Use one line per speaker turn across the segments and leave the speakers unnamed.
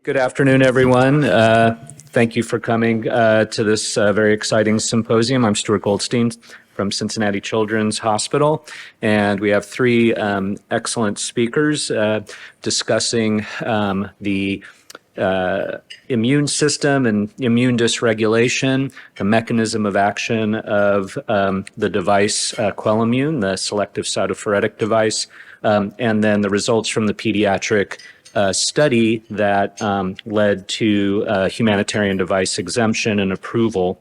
Good afternoon, everyone. Thank you for coming to this very exciting symposium. I'm Stuart Goldstein from Cincinnati Children's Hospital, and we have three excellent speakers discussing the immune system and immune dysregulation, the mechanism of action of the device Quelimmune, the selective cytophoretic device, and then the results from the pediatric study that led to humanitarian device exemption and approval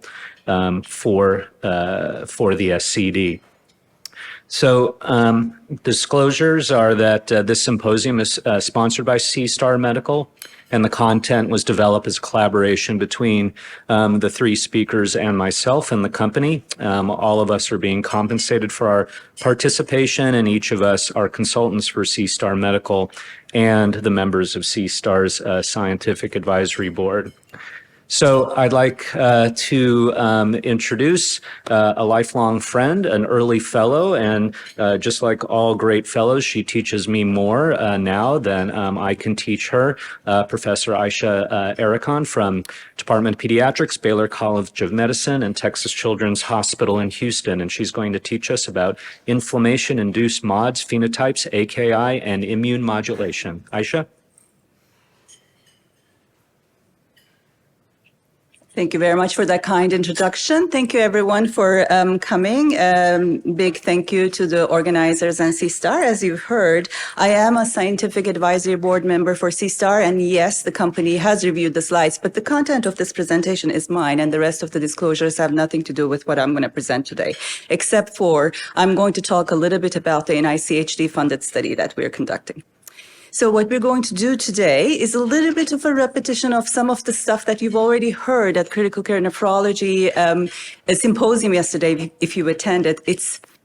for the SCD. So disclosures are that this symposium is sponsored by C-Star Medical, and the content was developed as a collaboration between the three speakers and myself and the company. All of us are being compensated for our participation, and each of us are consultants for C-Star Medical and the members of C-Star's Scientific Advisory Board. So I'd like to introduce a lifelong friend, an early fellow, and just like all great fellows, she teaches me more now than I can teach her. Professor Aisha Ericon from Department of Pediatrics, Baylor College of Medicine, and Texas Children's Hospital in Houston, and she's going to teach us about inflammation-induced MODS, phenotypes, AKI, and immune modulation. Aisha?
Thank you very much for that kind introduction. Thank you everyone for coming. Big thank you to the organizers and C-Star. As you've heard, I am a scientific advisory board member for C-Star, and yes, the company has reviewed the slides, but the content of this presentation is mine, and the rest of the disclosures have nothing to do with what I'm going to present today, except for I'm going to talk a little bit about the NICHD funded study that we're conducting. So what we're going to do today is a little bit of a repetition of some of the stuff that you've already heard at Critical Care Nephrology a symposium yesterday, if you attended.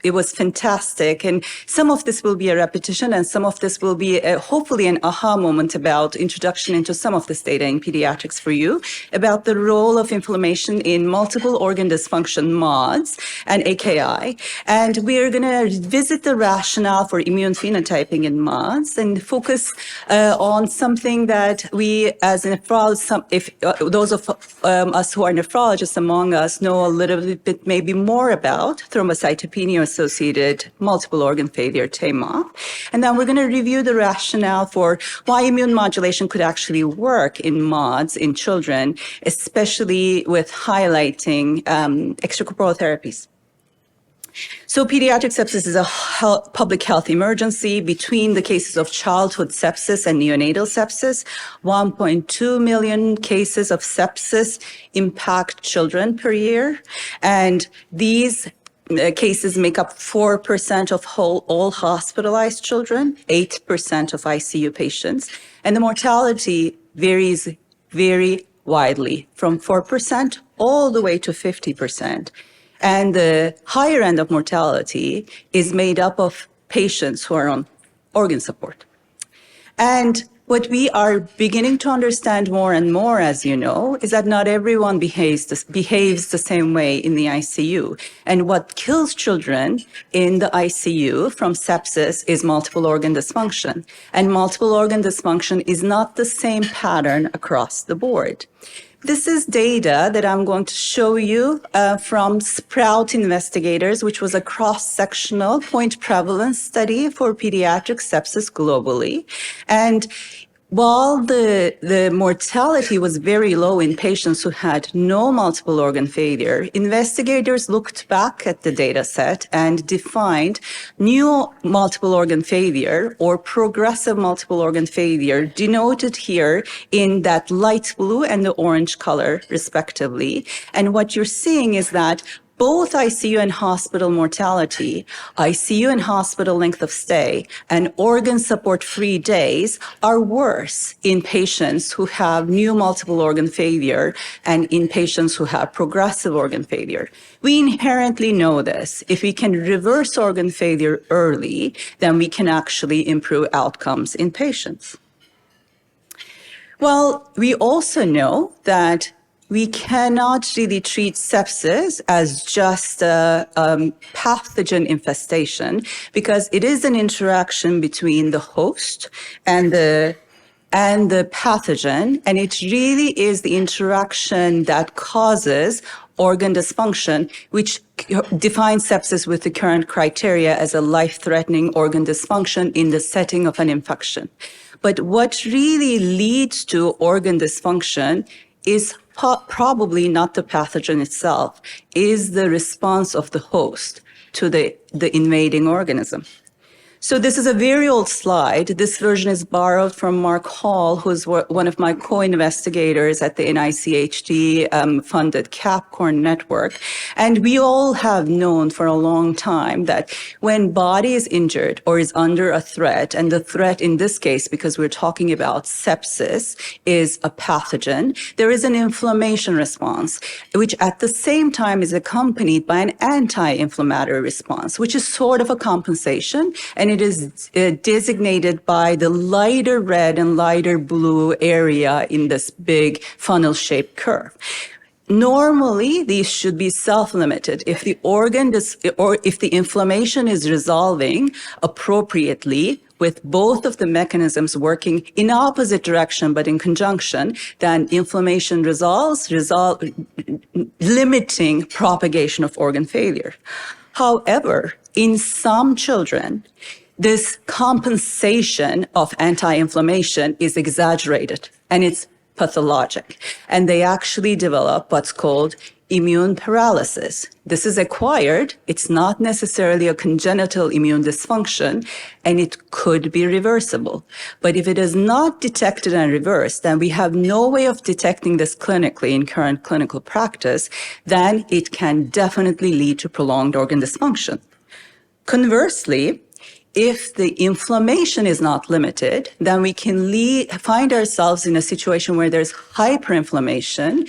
It was fantastic, and some of this will be a repetition, and some of this will be hopefully an aha moment about introduction into some of this data in pediatrics for you, about the role of inflammation in multiple organ dysfunction MODS and AKI. And we're going to visit the rationale for immune phenotyping in MODS and focus on something that we as nephrologists, those of us who are nephrologists among us know a little bit maybe more about, thrombocytopenia-associated multiple organ failure, TMOF. And then we're going to review the rationale for why immune modulation could actually work in MODS in children, especially with highlighting extracorporeal therapies. So pediatric sepsis is a public health emergency. Between the cases of childhood sepsis and neonatal sepsis, 1.2 million cases of sepsis impact children per year. And these cases make up 4% of all hospitalized children, 8% of ICU patients. And the mortality varies very widely, from 4% all the way to 50%. And the higher end of mortality is made up of patients who are on organ support. And what we are beginning to understand more and more, as you know, is that not everyone behaves the same way in the ICU. And what kills children in the ICU from sepsis is multiple organ dysfunction. And multiple organ dysfunction is not the same pattern across the board. This is data that I'm going to show you from Sprout investigators, which was a cross-sectional point prevalence study for pediatric sepsis globally. And while the mortality was very low in patients who had no multiple organ failure, investigators looked back at the data set and defined new multiple organ failure or progressive multiple organ failure, denoted here in that light blue and the orange color, respectively. And what you're seeing is that both ICU and hospital mortality, ICU and hospital length of stay, and organ support-free days are worse in patients who have new multiple organ failure and in patients who have progressive organ failure. We inherently know this. If we can reverse organ failure early, then we can actually improve outcomes in patients. Well, we also know that we cannot really treat sepsis as just a pathogen infestation, because it is an interaction between the host and the and the pathogen, and it really is the interaction that causes organ dysfunction, which defines sepsis with the current criteria as a life-threatening organ dysfunction in the setting of an infection. But what really leads to organ dysfunction is probably not the pathogen itself, is the response of the host to the invading organism. So this is a very old slide. This version is borrowed from Mark Hall, who's one of my co-investigators at the NICHD-funded CAPCORN network. And we all have known for a long time that when body is injured or is under a threat, and the threat in this case, because we're talking about sepsis, is a pathogen, there is an inflammation response, which at the same time is accompanied by an anti-inflammatory response, which is sort of a compensation, and it is designated by the lighter red and lighter blue area in this big funnel-shaped curve. Normally, these should be self-limited. If the if the inflammation is resolving appropriately with both of the mechanisms working in opposite direction but in conjunction, then inflammation resolves, limiting propagation of organ failure. However, in some children, this compensation of anti-inflammation is exaggerated and it's pathologic. And they actually develop what's called immune paralysis. This is acquired. It's not necessarily a congenital immune dysfunction, and it could be reversible. But if it is not detected and reversed, then we have no way of detecting this clinically in current clinical practice, then it can definitely lead to prolonged organ dysfunction. Conversely, if the inflammation is not limited, then we can find ourselves in a situation where there's hyperinflammation,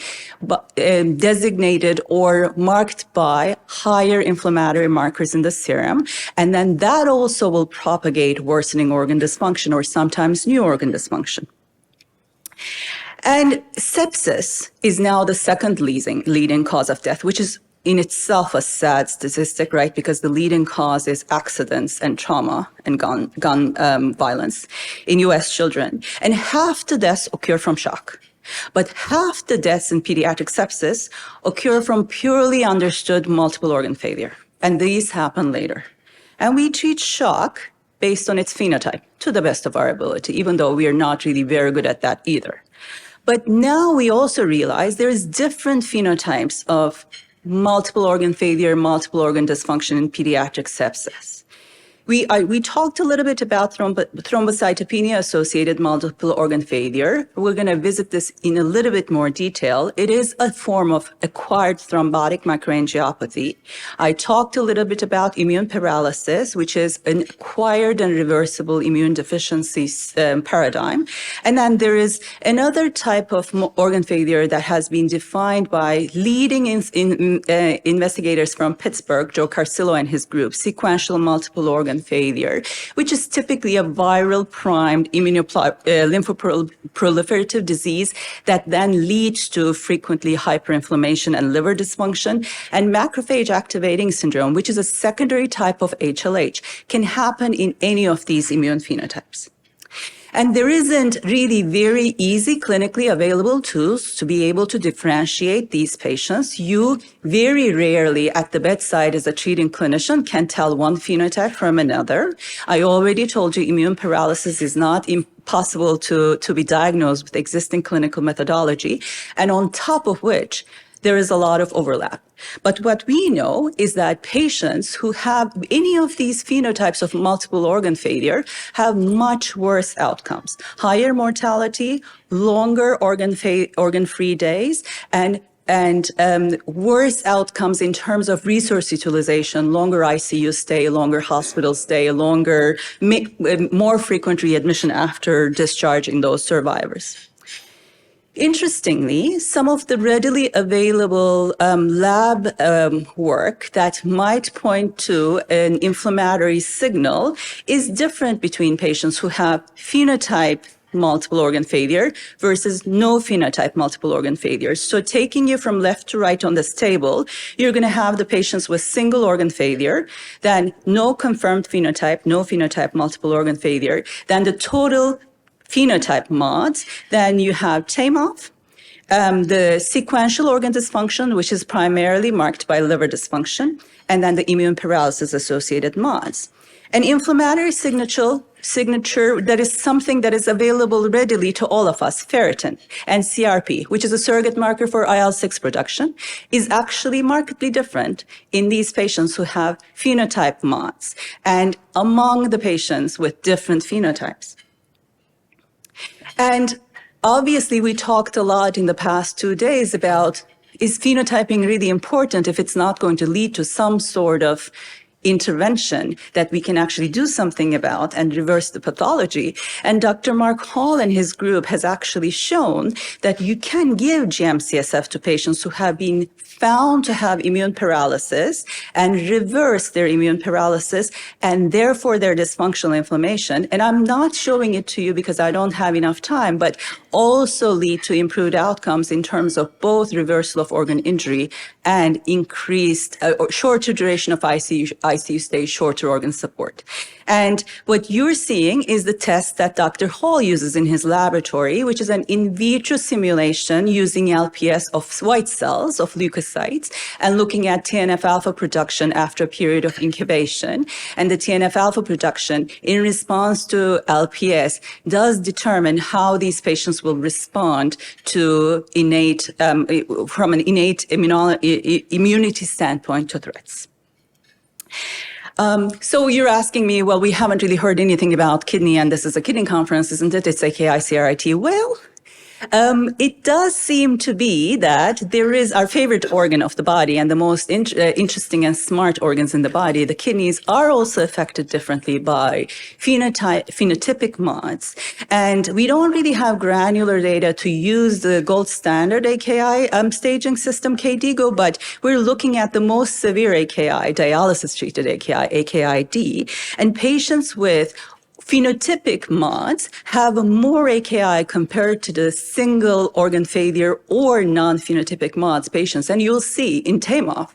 designated or marked by higher inflammatory markers in the serum. And then that also will propagate worsening organ dysfunction or sometimes new organ dysfunction. And sepsis is now the second leading cause of death, which is in itself a sad statistic, right? Because the leading cause is accidents and trauma and gun violence in U.S. children. And half the deaths occur from shock. But half the deaths in pediatric sepsis occur from purely understood multiple organ failure. And these happen later. And we treat shock based on its phenotype to the best of our ability, even though we are not really very good at that either. But now we also realize there's different phenotypes of multiple organ failure, multiple organ dysfunction in pediatric sepsis. We talked a little bit about thrombocytopenia-associated multiple organ failure. We're going to visit this in a little bit more detail. It is a form of acquired thrombotic microangiopathy. I talked a little bit about immune paralysis, which is an acquired and reversible immune deficiency paradigm. And then there is another type of organ failure that has been defined by leading investigators from Pittsburgh, Joe Carcillo and his group, sequential multiple organ failure, which is typically a viral primed lymphoproliferative disease that then leads to frequently hyperinflammation and liver dysfunction. And macrophage activating syndrome, which is a secondary type of HLH, can happen in any of these immune phenotypes. And there isn't really very easy clinically available tools to be able to differentiate these patients. You very rarely at the bedside as a treating clinician can tell one phenotype from another. I already told you immune paralysis is not impossible to be diagnosed with existing clinical methodology. And on top of which, there is a lot of overlap. But what we know is that patients who have any of these phenotypes of multiple organ failure have much worse outcomes, higher mortality, longer organ-free days, and worse outcomes in terms of resource utilization, longer ICU stay, longer hospital stay, more frequent readmission after discharge in those survivors. Interestingly, some of the readily available lab work that might point to an inflammatory signal is different between patients who have phenotype multiple organ failure versus no phenotype multiple organ failure. So taking you from left to right on this table, you're going to have the patients with single organ failure, then no confirmed phenotype, no phenotype multiple organ failure, then the total phenotype mods, then you have TAMOF, the sequential organ dysfunction, which is primarily marked by liver dysfunction, and then the immune paralysis associated mods. An inflammatory signature that is something that is available readily to all of us, ferritin, and CRP, which is a surrogate marker for IL-6 production, is actually markedly different in these patients who have phenotype mods and among the patients with different phenotypes. And obviously, we talked a lot in the past 2 days about, is phenotyping really important if it's not going to lead to some sort of intervention that we can actually do something about and reverse the pathology? And Dr. Mark Hall and his group has actually shown that you can give GM-CSF to patients who have been found to have immune paralysis and reverse their immune paralysis and therefore their dysfunctional inflammation. And I'm not showing it to you because I don't have enough time, but also lead to improved outcomes in terms of both reversal of organ injury and increased or shorter duration of ICU stay, shorter organ support. And what you're seeing is the test that Dr. Hall uses in his laboratory, which is an in vitro simulation using LPS of white cells, of leukocytes, and looking at TNF-alpha production after a period of incubation. And the TNF-alpha production in response to LPS does determine how these patients will respond to innate, from an innate immunity standpoint to threats. So you're asking me, well, we haven't really heard anything about kidney, and this is a kidney conference, isn't it? It's AKI CRRT. Well, it does seem to be that there is our favorite organ of the body and the most interesting and smart organs in the body. The kidneys are also affected differently by phenotypic mods. And we don't really have granular data to use the gold standard AKI staging system, KDIGO, but we're looking at the most severe AKI, dialysis-treated AKI, AKI-D, and patients with phenotypic mods have more AKI compared to the single organ failure or non-phenotypic mods patients. And you'll see in TAMOF,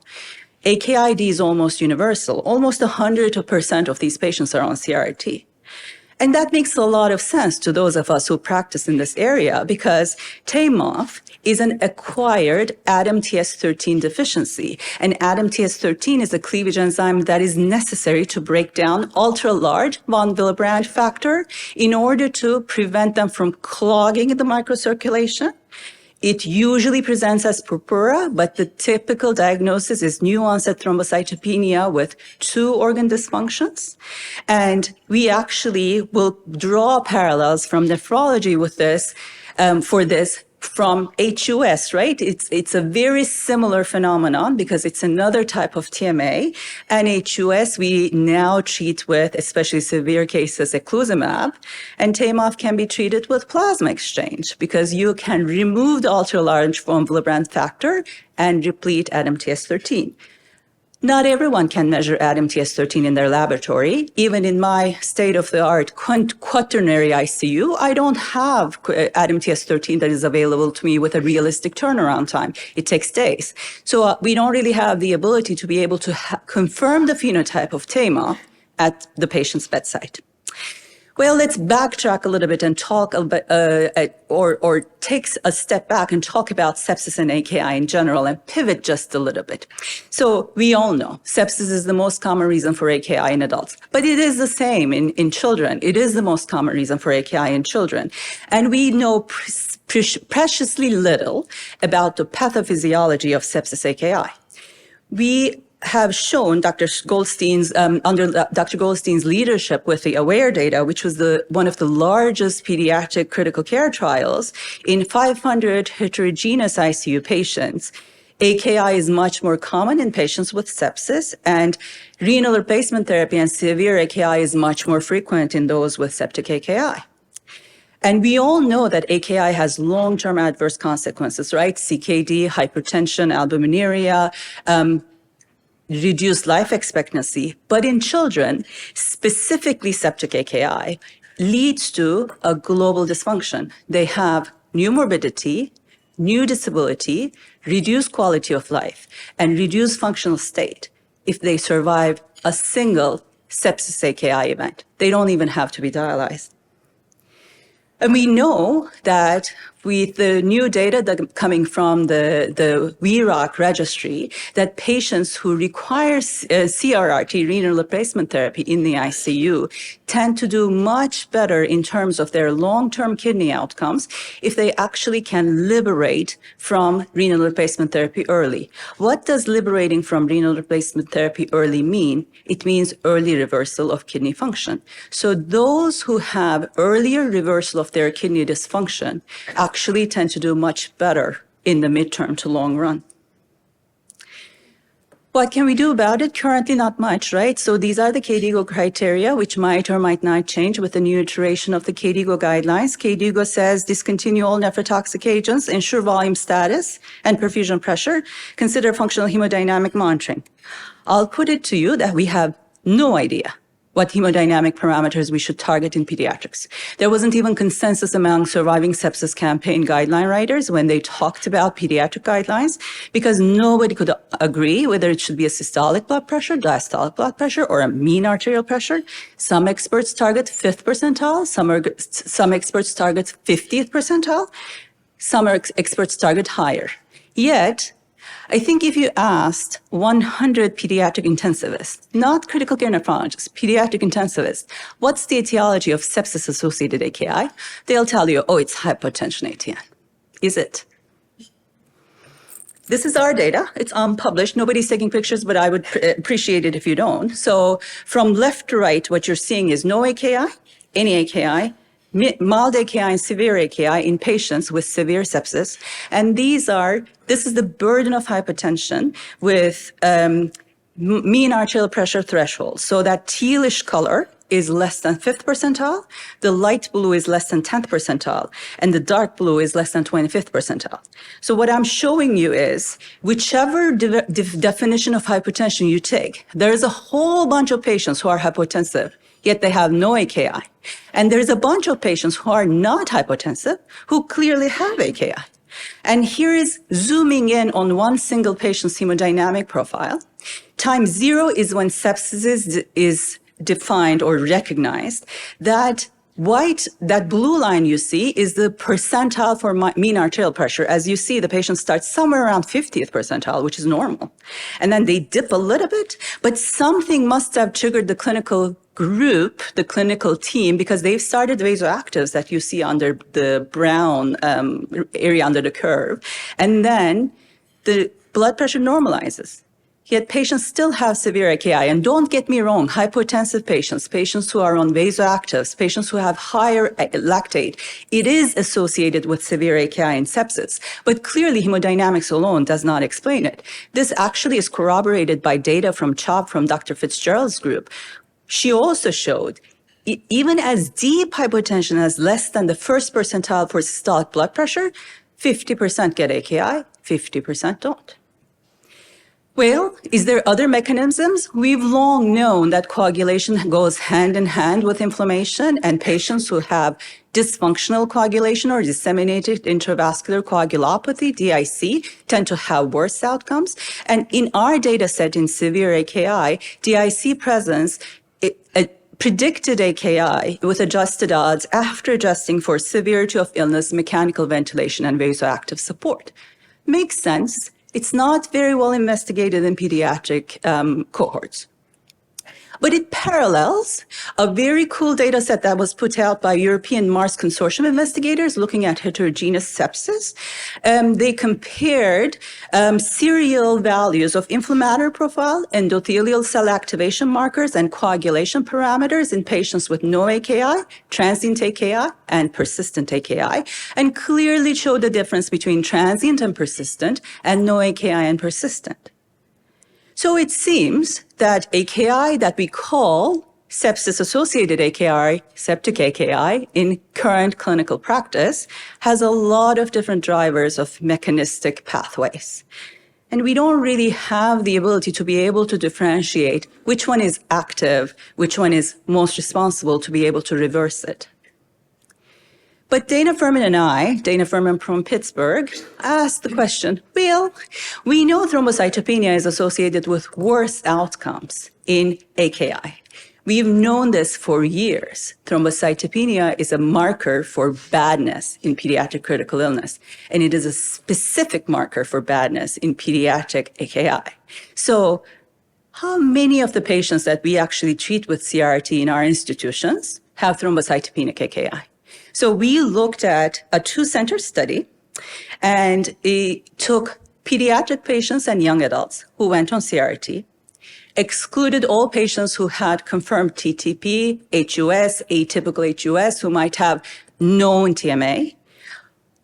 AKI-D is almost universal. Almost 100% of these patients are on CRRT. And that makes a lot of sense to those of us who practice in this area because TAMOF is an acquired ADAMTS13 deficiency. And ADAMTS13 is a cleavage enzyme that is necessary to break down ultra-large von Willebrand factor in order to prevent them from clogging the microcirculation. It usually presents as purpura, but the typical diagnosis is new onset thrombocytopenia with 2 organ dysfunctions. And we actually will draw parallels from nephrology with this, from HUS, right? It's a very similar phenomenon because it's another type of TMA. And HUS we now treat with, especially severe cases, eculizumab. And TAMOF can be treated with plasma exchange because you can remove the ultra-large von Willebrand factor and deplete ADAMTS13. Not everyone can measure ADAMTS13 in their laboratory. Even in my state-of-the-art quaternary ICU, I don't have ADAMTS13 that is available to me with a realistic turnaround time. It takes days. So we don't really have the ability to be able to confirm the phenotype of TAMOF at the patient's bedside. Well, let's backtrack a little bit and talk a bit, or take a step back and talk about sepsis and AKI in general and pivot just a little bit. So we all know sepsis is the most common reason for AKI in adults, but it is the same in children. It is the most common reason for AKI in children. And we know preciously little about the pathophysiology of sepsis AKI. We have shown Dr. Goldstein's, under Dr. Goldstein's leadership with the AWARE data, which was one of the largest pediatric critical care trials in 500 heterogeneous ICU patients. AKI is much more common in patients with sepsis, and renal replacement therapy and severe AKI is much more frequent in those with septic AKI. And we all know that AKI has long-term adverse consequences, right? CKD, hypertension, albuminuria, reduced life expectancy. But in children, specifically septic AKI, leads to a global dysfunction. They have new morbidity, new disability, reduced quality of life, and reduced functional state if they survive a single sepsis AKI event. They don't even have to be dialyzed. And we know that with the new data that coming from the WEROC registry, that patients who require CRRT, renal replacement therapy in the ICU, tend to do much better in terms of their long-term kidney outcomes if they actually can liberate from renal replacement therapy early. What does liberating from renal replacement therapy early mean? It means early reversal of kidney function. So those who have earlier reversal of their kidney dysfunction actually tend to do much better in the midterm to long run. What can we do about it? Currently, not much, right? So these are the KDIGO criteria, which might or might not change with the new iteration of the KDIGO guidelines. KDIGO says discontinue all nephrotoxic agents, ensure volume status and perfusion pressure, consider functional hemodynamic monitoring. I'll put it to you that we have no idea what hemodynamic parameters we should target in pediatrics. There wasn't even consensus among surviving sepsis campaign guideline writers when they talked about pediatric guidelines, because nobody could agree whether it should be a systolic blood pressure, diastolic blood pressure, or a mean arterial pressure. Some experts target 5th percentile, some experts target 50th percentile, some experts target higher. Yet, I think if you asked 100 pediatric intensivists, not critical care nephrologists, pediatric intensivists, what's the etiology of sepsis-associated AKI? They'll tell you, oh, it's hypotension ATN. Is it? This is our data. It's unpublished. Nobody's taking pictures, but I would appreciate it if you don't. So from left to right, what you're seeing is no AKI, any AKI, mild AKI and severe AKI in patients with severe sepsis. And this is the burden of hypertension with mean arterial pressure threshold. So that tealish color is less than 5th percentile, the light blue is less than 10th percentile, and the dark blue is less than 25th percentile. So what I'm showing you is whichever definition of hypertension you take, there's a whole bunch of patients who are hypotensive, yet they have no AKI. And there's a bunch of patients who are not hypotensive, who clearly have AKI. And here is zooming in on one single patient's hemodynamic profile. Time 0 is when sepsis is defined or recognized. That blue line you see is the percentile for mean arterial pressure. As you see, the patient starts somewhere around 50th percentile, which is normal. And then they dip a little bit, but something must have triggered the clinical group, the clinical team, because they've started vasoactives that you see under the brown area under the curve. And then the blood pressure normalizes. Yet patients still have severe AKI. And don't get me wrong, hypotensive patients, patients who are on vasoactives, patients who have higher lactate, it is associated with severe AKI and sepsis. But clearly hemodynamics alone does not explain it. This actually is corroborated by data from CHOP from Dr. Fitzgerald's group. She also showed even as deep hypotension as less than the 1st percentile for systolic blood pressure, 50% get AKI, 50% don't. Well, is there other mechanisms? We've long known that coagulation goes hand in hand with inflammation, and patients who have dysfunctional coagulation or disseminated intravascular coagulopathy, DIC, tend to have worse outcomes. And in our data set in severe AKI, DIC presence predicted AKI with adjusted odds after adjusting for severity of illness, mechanical ventilation, and vasoactive support. Makes sense. It's not very well investigated in pediatric cohorts. But it parallels a very cool data set that was put out by European Mars Consortium investigators looking at heterogeneous sepsis. They compared serial values of inflammatory profile, endothelial cell activation markers, and coagulation parameters in patients with no AKI, transient AKI, and persistent AKI, and clearly showed the difference between transient and persistent, and no AKI and persistent. So it seems that AKI that we call sepsis-associated AKI, septic AKI, in current clinical practice has a lot of different drivers of mechanistic pathways. And we don't really have the ability to be able to differentiate which one is active, which one is most responsible to be able to reverse it. But Dana Furman and I, Dana Furman from Pittsburgh, asked the question, well, we know thrombocytopenia is associated with worse outcomes in AKI. We've known this for years. Thrombocytopenia is a marker for badness in pediatric critical illness, and it is a specific marker for badness in pediatric AKI. So how many of the patients that we actually treat with CRRT in our institutions have thrombocytopenic AKI? So we looked at a 2-center study, and it took pediatric patients and young adults who went on CRRT, excluded all patients who had confirmed TTP, HUS, atypical HUS, who might have known TMA,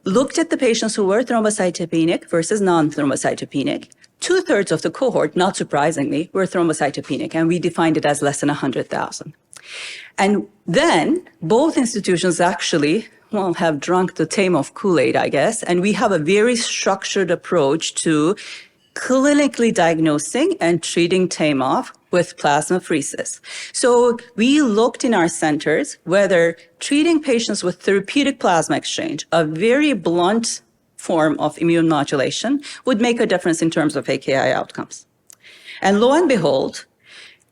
looked at the patients who were thrombocytopenic versus non-thrombocytopenic. 2/3 of the cohort, not surprisingly, were thrombocytopenic, and we defined it as less than 100,000. And then both institutions actually, have drunk the tame of Kool-Aid, I guess, and we have a very structured approach to clinically diagnosing and treating TAMOF with plasmapheresis. So we looked in our centers whether treating patients with therapeutic plasma exchange, a very blunt form of immune modulation, would make a difference in terms of AKI outcomes. And lo and behold,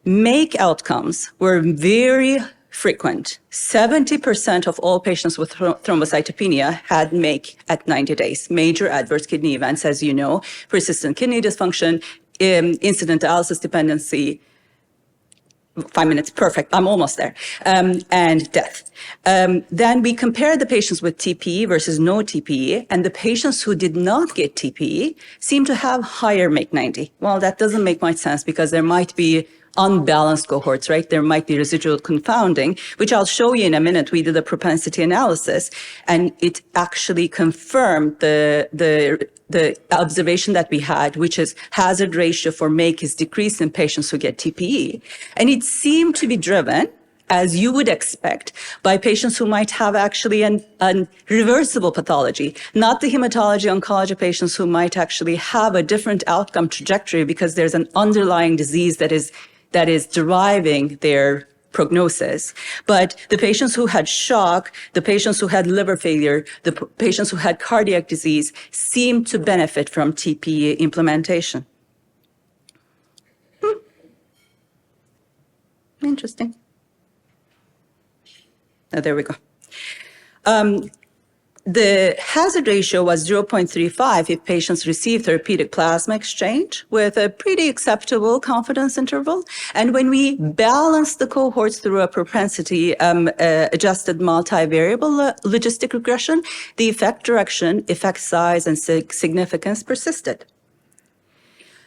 MAKE outcomes were very frequent. 70% of all patients with thrombocytopenia had MAKE at 90 days. Major adverse kidney events, as you know, persistent kidney dysfunction, incident dialysis dependency, 5 minutes, perfect, I'm almost there, and death. Then we compared the patients with TPE versus no TPE, and the patients who did not get TPE seemed to have higher MAKE 90. Well, that doesn't make much sense because there might be unbalanced cohorts, right? There might be residual confounding, which I'll show you in a minute. We did a propensity analysis, and it actually confirmed the observation that we had, which is hazard ratio for MAKE is decreased in patients who get TPE. And it seemed to be driven, as you would expect, by patients who might have actually an reversible pathology, not the hematology oncology patients who might actually have a different outcome trajectory because there's an underlying disease that is deriving their prognosis. But the patients who had shock, the patients who had liver failure, the patients who had cardiac disease seemed to benefit from TPE implementation. Interesting. Oh, there we go. The hazard ratio was 0.35 if patients received therapeutic plasma exchange with a pretty acceptable confidence interval. And when we balanced the cohorts through a propensity adjusted multivariable logistic regression, the effect direction, effect size, and significance persisted.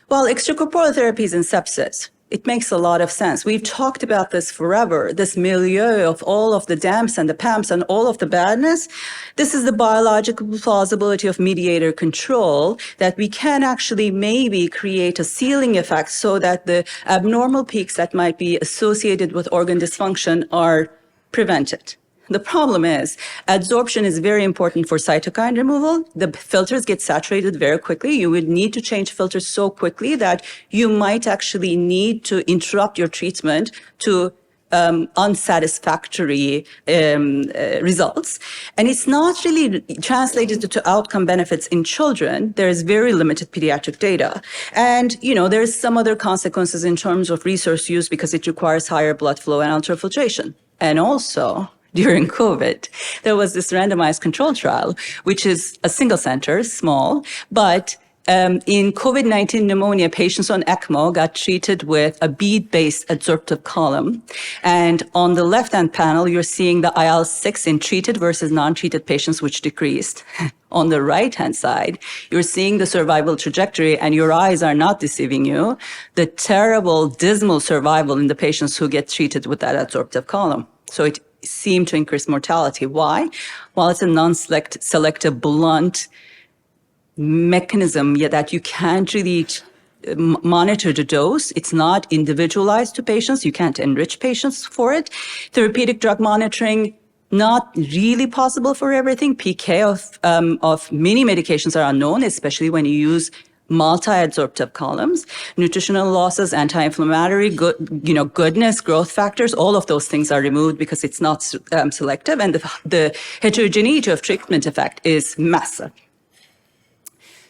Well, extracorporeal therapies in sepsis. It makes a lot of sense. We've talked about this forever, this milieu of all of the DAMPs and the PAMPs and all of the badness. This is the biological plausibility of mediator control, that we can actually maybe create a ceiling effect so that the abnormal peaks that might be associated with organ dysfunction are prevented. The problem is adsorption is very important for cytokine removal. The filters get saturated very quickly. You would need to change filters so quickly that you might actually need to interrupt your treatment to unsatisfactory results. And it's not really translated to outcome benefits in children. There is very limited pediatric data. And, there's some other consequences in terms of resource use because it requires higher blood flow and ultrafiltration. And also, during COVID, there was this randomized control trial, which is a single center, small, but in COVID-19 pneumonia, patients on ECMO got treated with a bead-based adsorptive column. And on the left-hand panel, you're seeing the IL-6 in treated versus non-treated patients, which decreased. On the right-hand side, you're seeing the survival trajectory, and your eyes are not deceiving you, the terrible, dismal survival in the patients who get treated with that adsorptive column. So it seemed to increase mortality. Why? Well, it's a non-selective, blunt mechanism that you can't really monitor the dose. It's not individualized to patients. You can't enrich patients for it. Therapeutic drug monitoring, not really possible for everything. PK of many medications are unknown, especially when you use multi-adsorptive columns. Nutritional losses, anti-inflammatory, goodness, growth factors, all of those things are removed because it's not selective, and the heterogeneity of treatment effect is massive.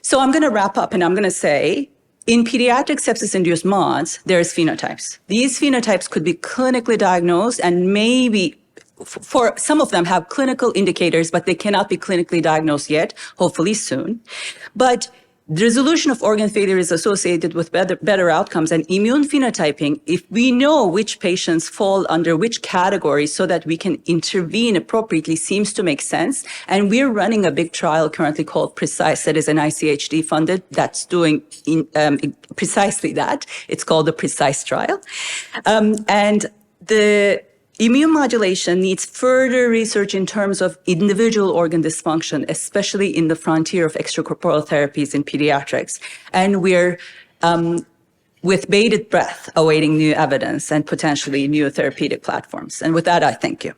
So I'm going to wrap up, and I'm going to say In pediatric sepsis-induced MODS, there's phenotypes. These phenotypes could be clinically diagnosed and maybe for some of them have clinical indicators, but they cannot be clinically diagnosed yet, hopefully soon. But the resolution of organ failure is associated with better outcomes, and immune phenotyping, if we know which patients fall under which category so that we can intervene appropriately, seems to make sense. And we're running a big trial currently called PRECISE, that is an ICHD funded, that's doing precisely that. It's called the PRECISE trial. And the immune modulation needs further research in terms of individual organ dysfunction, especially in the frontier of extracorporeal therapies in pediatrics. And we're, with bated breath, awaiting new evidence and potentially new therapeutic platforms. And with that, I thank you.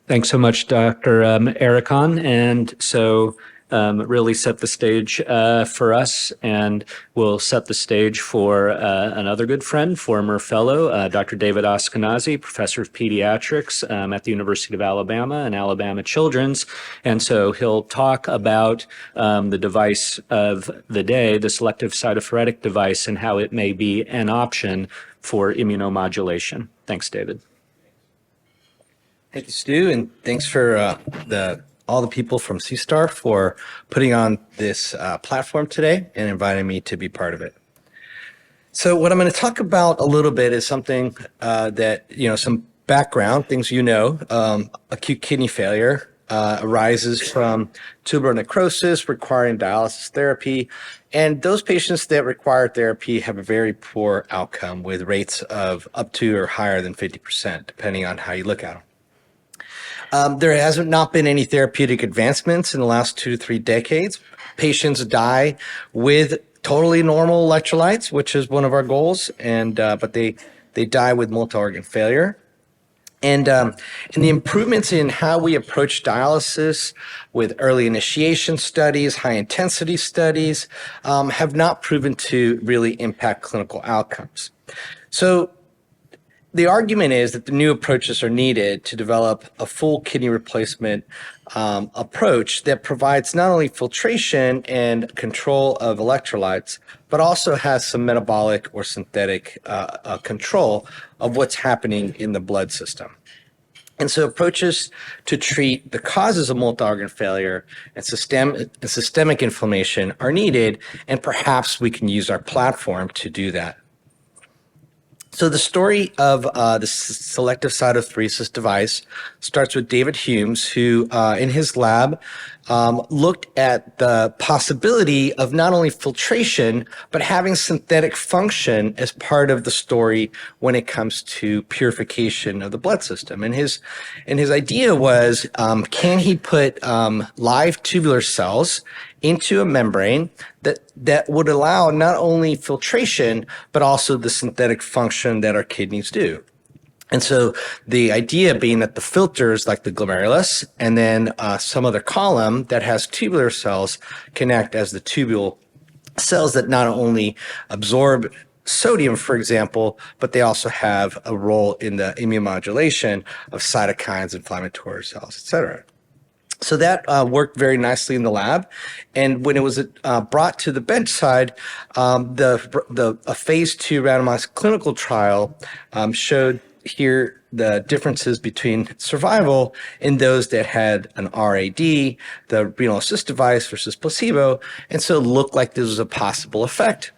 Thanks so much, Dr. Ericon. And so really set the stage for us, and we'll set the stage for another good friend, former fellow, Dr. David Ashkenazi, professor of pediatrics at the University of Alabama and Alabama Children's. And so he'll talk about the device of the day, the selective cytopheretic device, and how it may be an option for immunomodulation. Thanks, David.
Thank you, Stu, and thanks for all the people from CSTAR for putting on this platform today and inviting me to be part of it. So what I'm going to talk about a little bit is something that, some background, things acute kidney failure arises from tubular necrosis requiring dialysis therapy. And those patients that require therapy have a very poor outcome with rates of up to or higher than 50%, depending on how you look at them. There hasn't not been any therapeutic advancements in the last 2 to 3 decades. Patients die with totally normal electrolytes, which is one of our goals, and but they die with multi-organ failure. And the improvements in how we approach dialysis with early initiation studies, high intensity studies, have not proven to really impact clinical outcomes. So the argument is that the new approaches are needed to develop a full kidney replacement approach that provides not only filtration and control of electrolytes, but also has some metabolic or synthetic control of what's happening in the blood system. And so approaches to treat the causes of multi-organ failure and systemic inflammation are needed, and perhaps we can use our platform to do that. So the story of the selective cytopheresis device starts with David Humes, who in his lab looked at the possibility of not only filtration, but having synthetic function as part of the story when it comes to purification of the blood system. And his idea was, can he put live tubular cells into a membrane that would allow not only filtration, but also the synthetic function that our kidneys do. And so the idea being that the filters, like the glomerulus, and then some other column that has tubular cells connect as the tubule cells that not only absorb sodium, for example, but they also have a role in the immunomodulation of cytokines, inflammatory cells, et cetera. So that worked very nicely in the lab, and when it was brought to the bedside, a phase 2 randomized clinical trial showed here the differences between survival in those that had an RAD, the renal assist device versus placebo, and so it looked like this was a possible effect.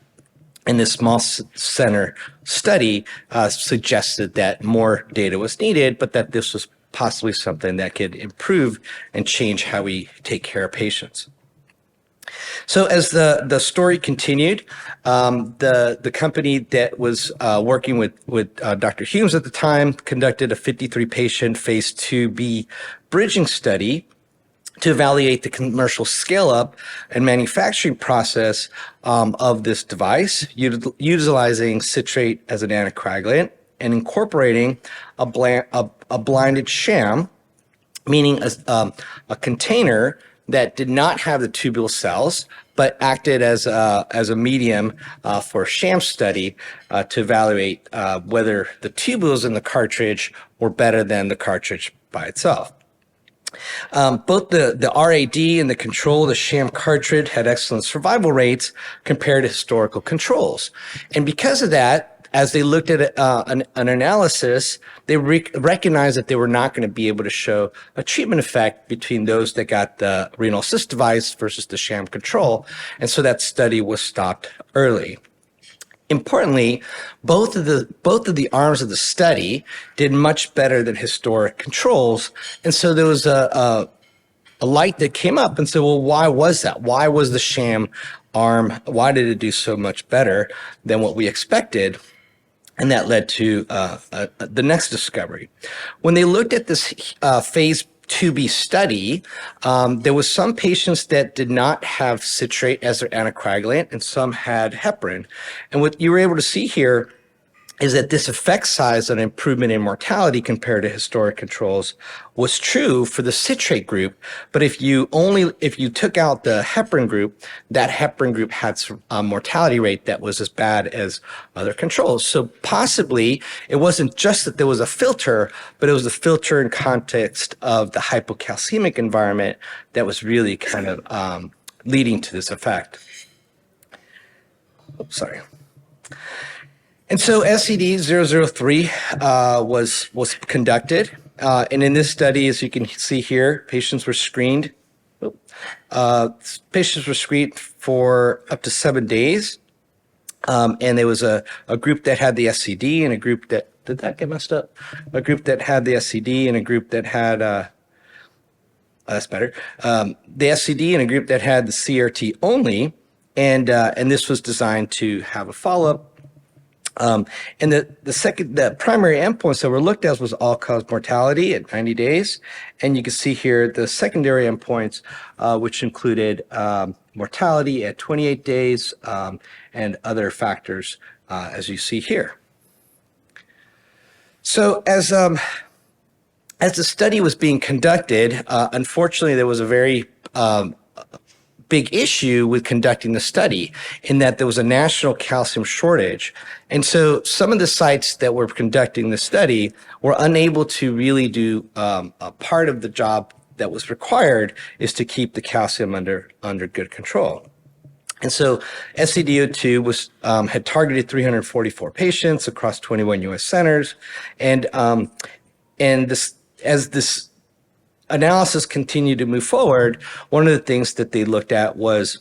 And this small center study suggested that more data was needed, but that this was possibly something that could improve and change how we take care of patients. So as the story continued, the company that was working with Dr. Humes at the time conducted a 53-patient phase 2B bridging study to evaluate the commercial scale-up and manufacturing process of this device, utilizing citrate as an anticoagulant and incorporating a blinded sham, meaning a container that did not have the tubule cells, but acted as a medium for a sham study to evaluate whether the tubules in the cartridge were better than the cartridge by itself. Both the RAD and the control, the sham cartridge, had excellent survival rates compared to historical controls. And because of that, as they looked at an analysis, they recognized that they were not going to be able to show a treatment effect between those that got the renal assist device versus the sham control. And so that study was stopped early. Importantly, both of the arms of the study did much better than historic controls. And so there was a light that came up and said, well, why was that? Why was the sham arm, why did it do so much better than what we expected? And that led to the next discovery. When they looked at this phase 2B study, there was some patients that did not have citrate as their anticoagulant, and some had heparin. And what you were able to see here is that this effect size on improvement in mortality compared to historic controls was true for the citrate group. But if you took out the heparin group, that heparin group had a mortality rate that was as bad as other controls. So possibly it wasn't just that there was a filter, but it was the filter in context of the hypocalcemic environment that was really kind of leading to this effect. Oops, sorry. And so SCD-003 was conducted, and in this study, as you can see here, patients were screened. Patients were screened for up to 7 days, and there was a group that had the SCD and a group that did that get messed up? A group that had the SCD and a group that had that's better. The SCD and a group that had the CRRT only, and this was designed to have a follow-up. And the primary endpoints that were looked at was all-cause mortality at 90 days. And you can see here the secondary endpoints, which included mortality at 28 days and other factors, as you see here. So as the study was being conducted, unfortunately, there was a very big issue with conducting the study in that there was a national calcium shortage. And so some of the sites that were conducting the study were unable to really do a part of the job that was required is to keep the calcium under good control. And so SCD-02 was had targeted 344 patients across 21 U.S. centers. And as this analysis continued to move forward, one of the things that they looked at was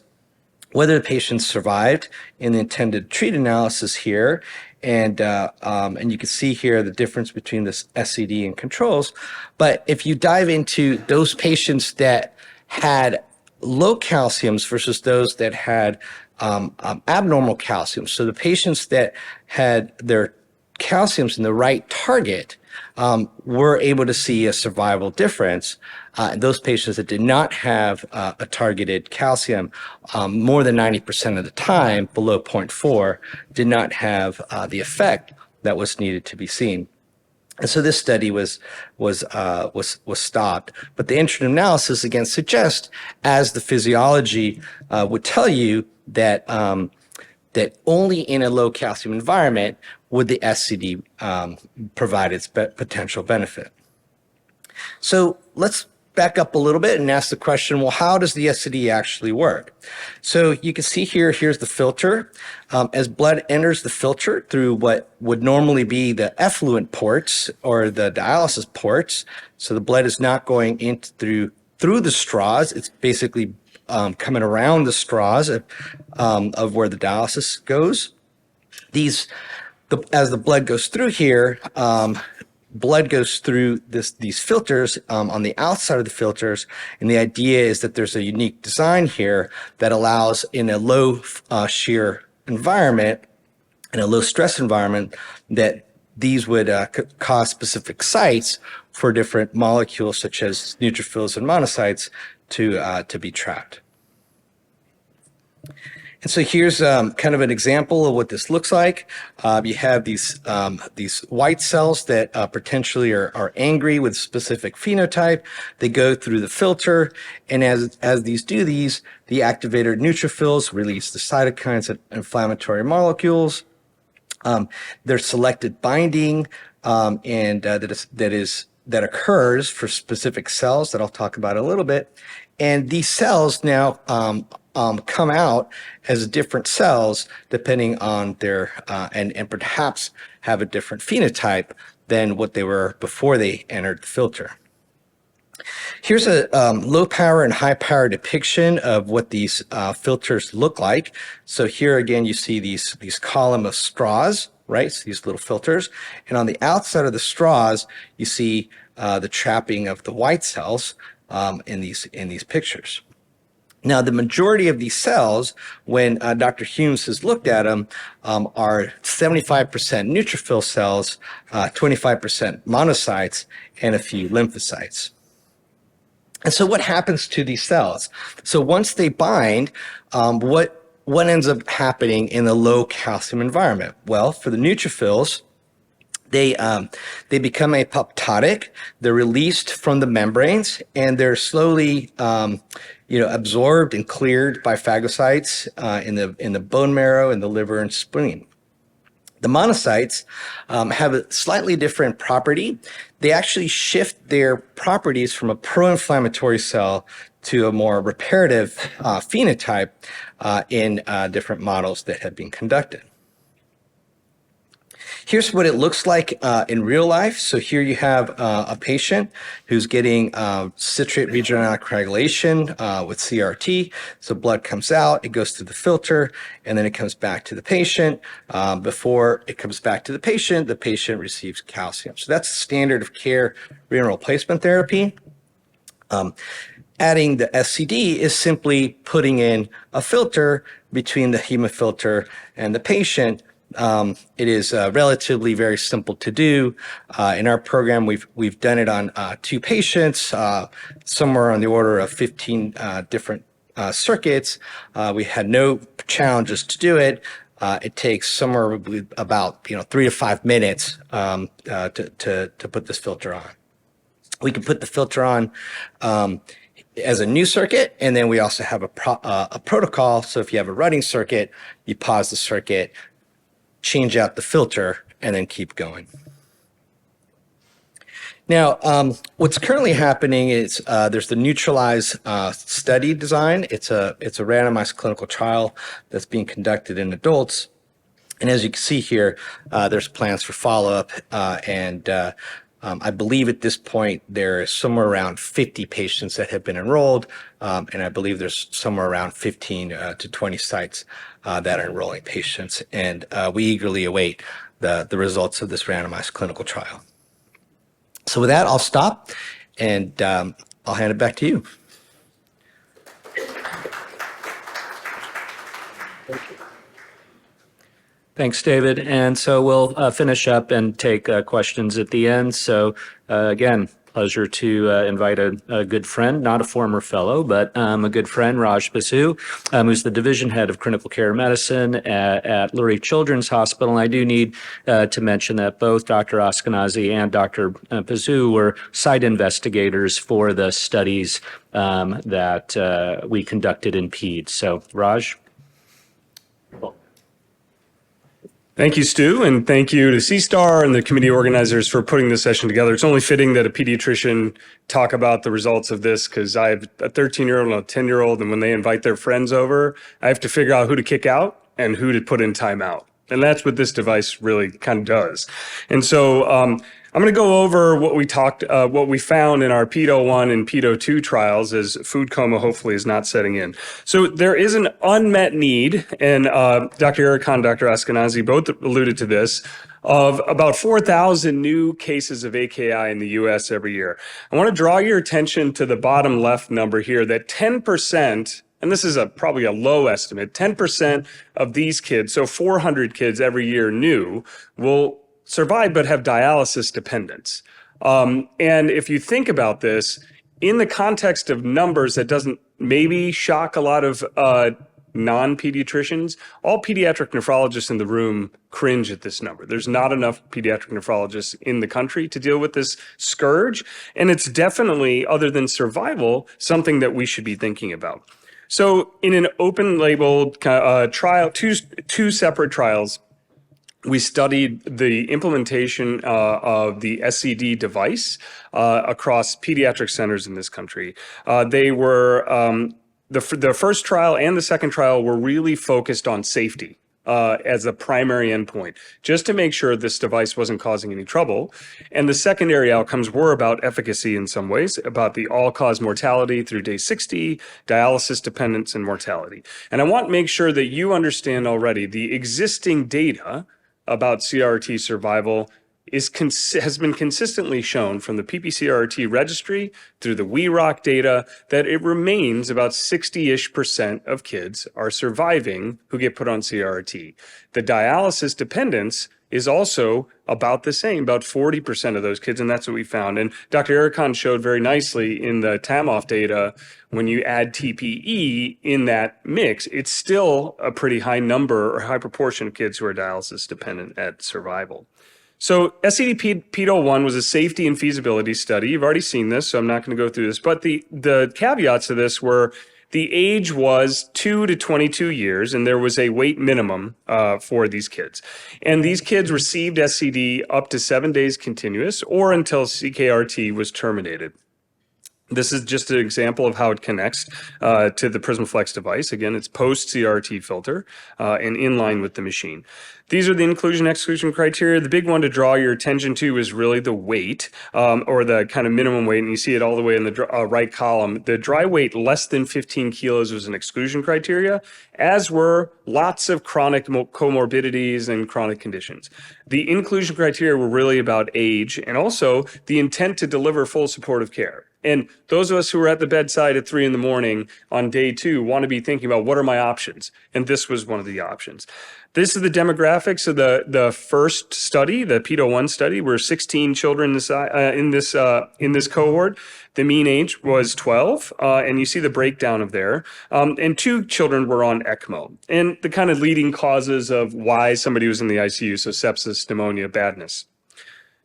whether the patients survived in the intended treat analysis here. And you can see here the difference between this SCD and controls. But if you dive into those patients that had low calciums versus those that had abnormal calcium, so the patients that had their calciums in the right target, were able to see a survival difference. Those patients that did not have a targeted calcium, more than 90% of the time, below 0.4, did not have the effect that was needed to be seen. And so this study was stopped. But the interim analysis again suggests, as the physiology would tell you, that that only in a low calcium environment would the SCD provide its potential benefit. So let's back up a little bit and ask the question, well, how does the SCD actually work? So you can see here, here's the filter. As blood enters the filter through what would normally be the effluent ports or the dialysis ports, so the blood is not going in through the straws, it's basically coming around the straws of where the dialysis goes. As the blood goes through here, blood goes through these filters on the outside of the filters, and the idea is that there's a unique design here that allows, in a low shear environment, in a low stress environment, that these would cause specific sites for different molecules such as neutrophils and monocytes to be trapped. And so here's kind of an example of what this looks like. You have these white cells that potentially are angry with specific phenotype. They go through the filter, and as these do these, the activated neutrophils release the cytokines and inflammatory molecules. There's selected binding, and that is that occurs for specific cells that I'll talk about a little bit. And these cells now come out as different cells depending on their, and perhaps have a different phenotype than what they were before they entered the filter. Here's a low power and high power depiction of what these filters look like. So here again, you see these column of straws, right? So these little filters. And on the outside of the straws, you see the trapping of the white cells in these pictures. Now, the majority of these cells, when Dr. Humes has looked at them, are 75% neutrophil cells, 25% monocytes, and a few lymphocytes. And so what happens to these cells? So once they bind, what ends up happening in the low calcium environment? Well, for the neutrophils, they become apoptotic. They're released from the membranes, and they're slowly absorbed and cleared by phagocytes in the bone marrow, in the liver and spleen. The monocytes have a slightly different property. They actually shift their properties from a pro-inflammatory cell to a more reparative phenotype in different models that have been conducted. Here's what it looks like in real life. So here you have a patient who's getting citrate regional anticoagulation with CRRT. So blood comes out, it goes through the filter, and then it comes back to the patient. Before it comes back to the patient receives calcium. So that's standard of care renal replacement therapy. Adding the SCD is simply putting in a filter between the hemofilter and the patient. It is relatively very simple to do. In our program, we've done it on 2 patients, somewhere on the order of 15 different circuits. We had no challenges to do it. It takes somewhere about 3 to 5 minutes to put this filter on. We can put the filter on as a new circuit, and then we also have a protocol. So if you have a running circuit, you pause the circuit, change out the filter, and then keep going. Now, what's currently happening is there's the Neutralize study design. It's a randomized clinical trial that's being conducted in adults. And as you can see here, there's plans for follow-up, and I believe at this point there is somewhere around 50 patients that have been enrolled, and I believe there's somewhere around 15 to 20 sites that are enrolling patients, and we eagerly await the results of this randomized clinical trial. So with that, I'll stop, and I'll hand it back to you.
Thanks, David. And so we'll finish up and take questions at the end. So again, pleasure to invite a good friend, not a former fellow, but a good friend, Raj Basu, who's the division head of critical care medicine at Lurie Children's Hospital. And I do need to mention that both Dr. Ashkenazi and Dr. Basu were site investigators for the studies that we conducted in PEDS. So, Raj.
Thank you, Stu, and thank you to CSTAR and the committee organizers for putting this session together. It's only fitting that a pediatrician talk about the results of this, because I have a 13-year-old and a 10-year-old, and when they invite their friends over, I have to figure out who to kick out and who to put in timeout. And that's what this device really kind of does. And so I'm going to go over what we found in our PEDO1 and PEDO2 trials, as food coma hopefully is not setting in. So there is an unmet need, and Dr. Ericon and Dr. Ashkenazi both alluded to this, of about 4,000 new cases of AKI in the U.S. every year. I want to draw your attention to the bottom left number here, that 10%, and this is probably a low estimate, 10% of these kids, so 400 kids every year new, will survive but have dialysis dependence. And if you think about this, in the context of numbers, that doesn't maybe shock a lot of non-pediatricians. All pediatric nephrologists in the room cringe at this number. There's not enough pediatric nephrologists in the country to deal with this scourge. And it's definitely, other than survival, something that we should be thinking about. So in an open label trial, two separate trials, we studied the implementation of the SCD device across pediatric centers in this country. They were the first trial and the second trial were really focused on safety as the primary endpoint, just to make sure this device wasn't causing any trouble. And the secondary outcomes were about efficacy in some ways, about the all-cause mortality through day 60, dialysis dependence, and mortality. And I want to make sure that you understand already the existing data about CRRT survival has been consistently shown from the PPCRRT registry through the WeRock data that it remains about 60-ish% of kids are surviving who get put on CRRT. The dialysis dependence is also about the same, about 40% of those kids, and that's what we found. And Dr. Ericon showed very nicely in the TAMOF data, when you add TPE in that mix, it's still a pretty high number or high proportion of kids who are dialysis dependent at survival. So SCD-PED-01 was a safety and feasibility study. You've already seen this, so I'm not going to go through this. But the caveats to this were the age was 2 to 22 years, and there was a weight minimum for these kids. And these kids received SCD up to 7 days continuous or until CKRT was terminated. This is just an example of how it connects to the PrismaFlex device. Again, it's post-CRRT filter and in line with the machine. These are the inclusion-exclusion criteria. The big one to draw your attention to is really the weight or the kind of minimum weight, and you see it all the way in the right column. The dry weight less than 15 kilos was an exclusion criteria, as were lots of chronic comorbidities and chronic conditions. The inclusion criteria were really about age and also the intent to deliver full supportive care. And those of us who are at the bedside at 3 a.m. on day 2 want to be thinking about what are my options? And this was one of the options. This is the demographics of the first study, the PED-01 study, where 16 children in this cohort. The mean age was 12, and you see the breakdown of there. And 2 children were on ECMO. And the kind of leading causes of why somebody was in the ICU, so sepsis, pneumonia, badness.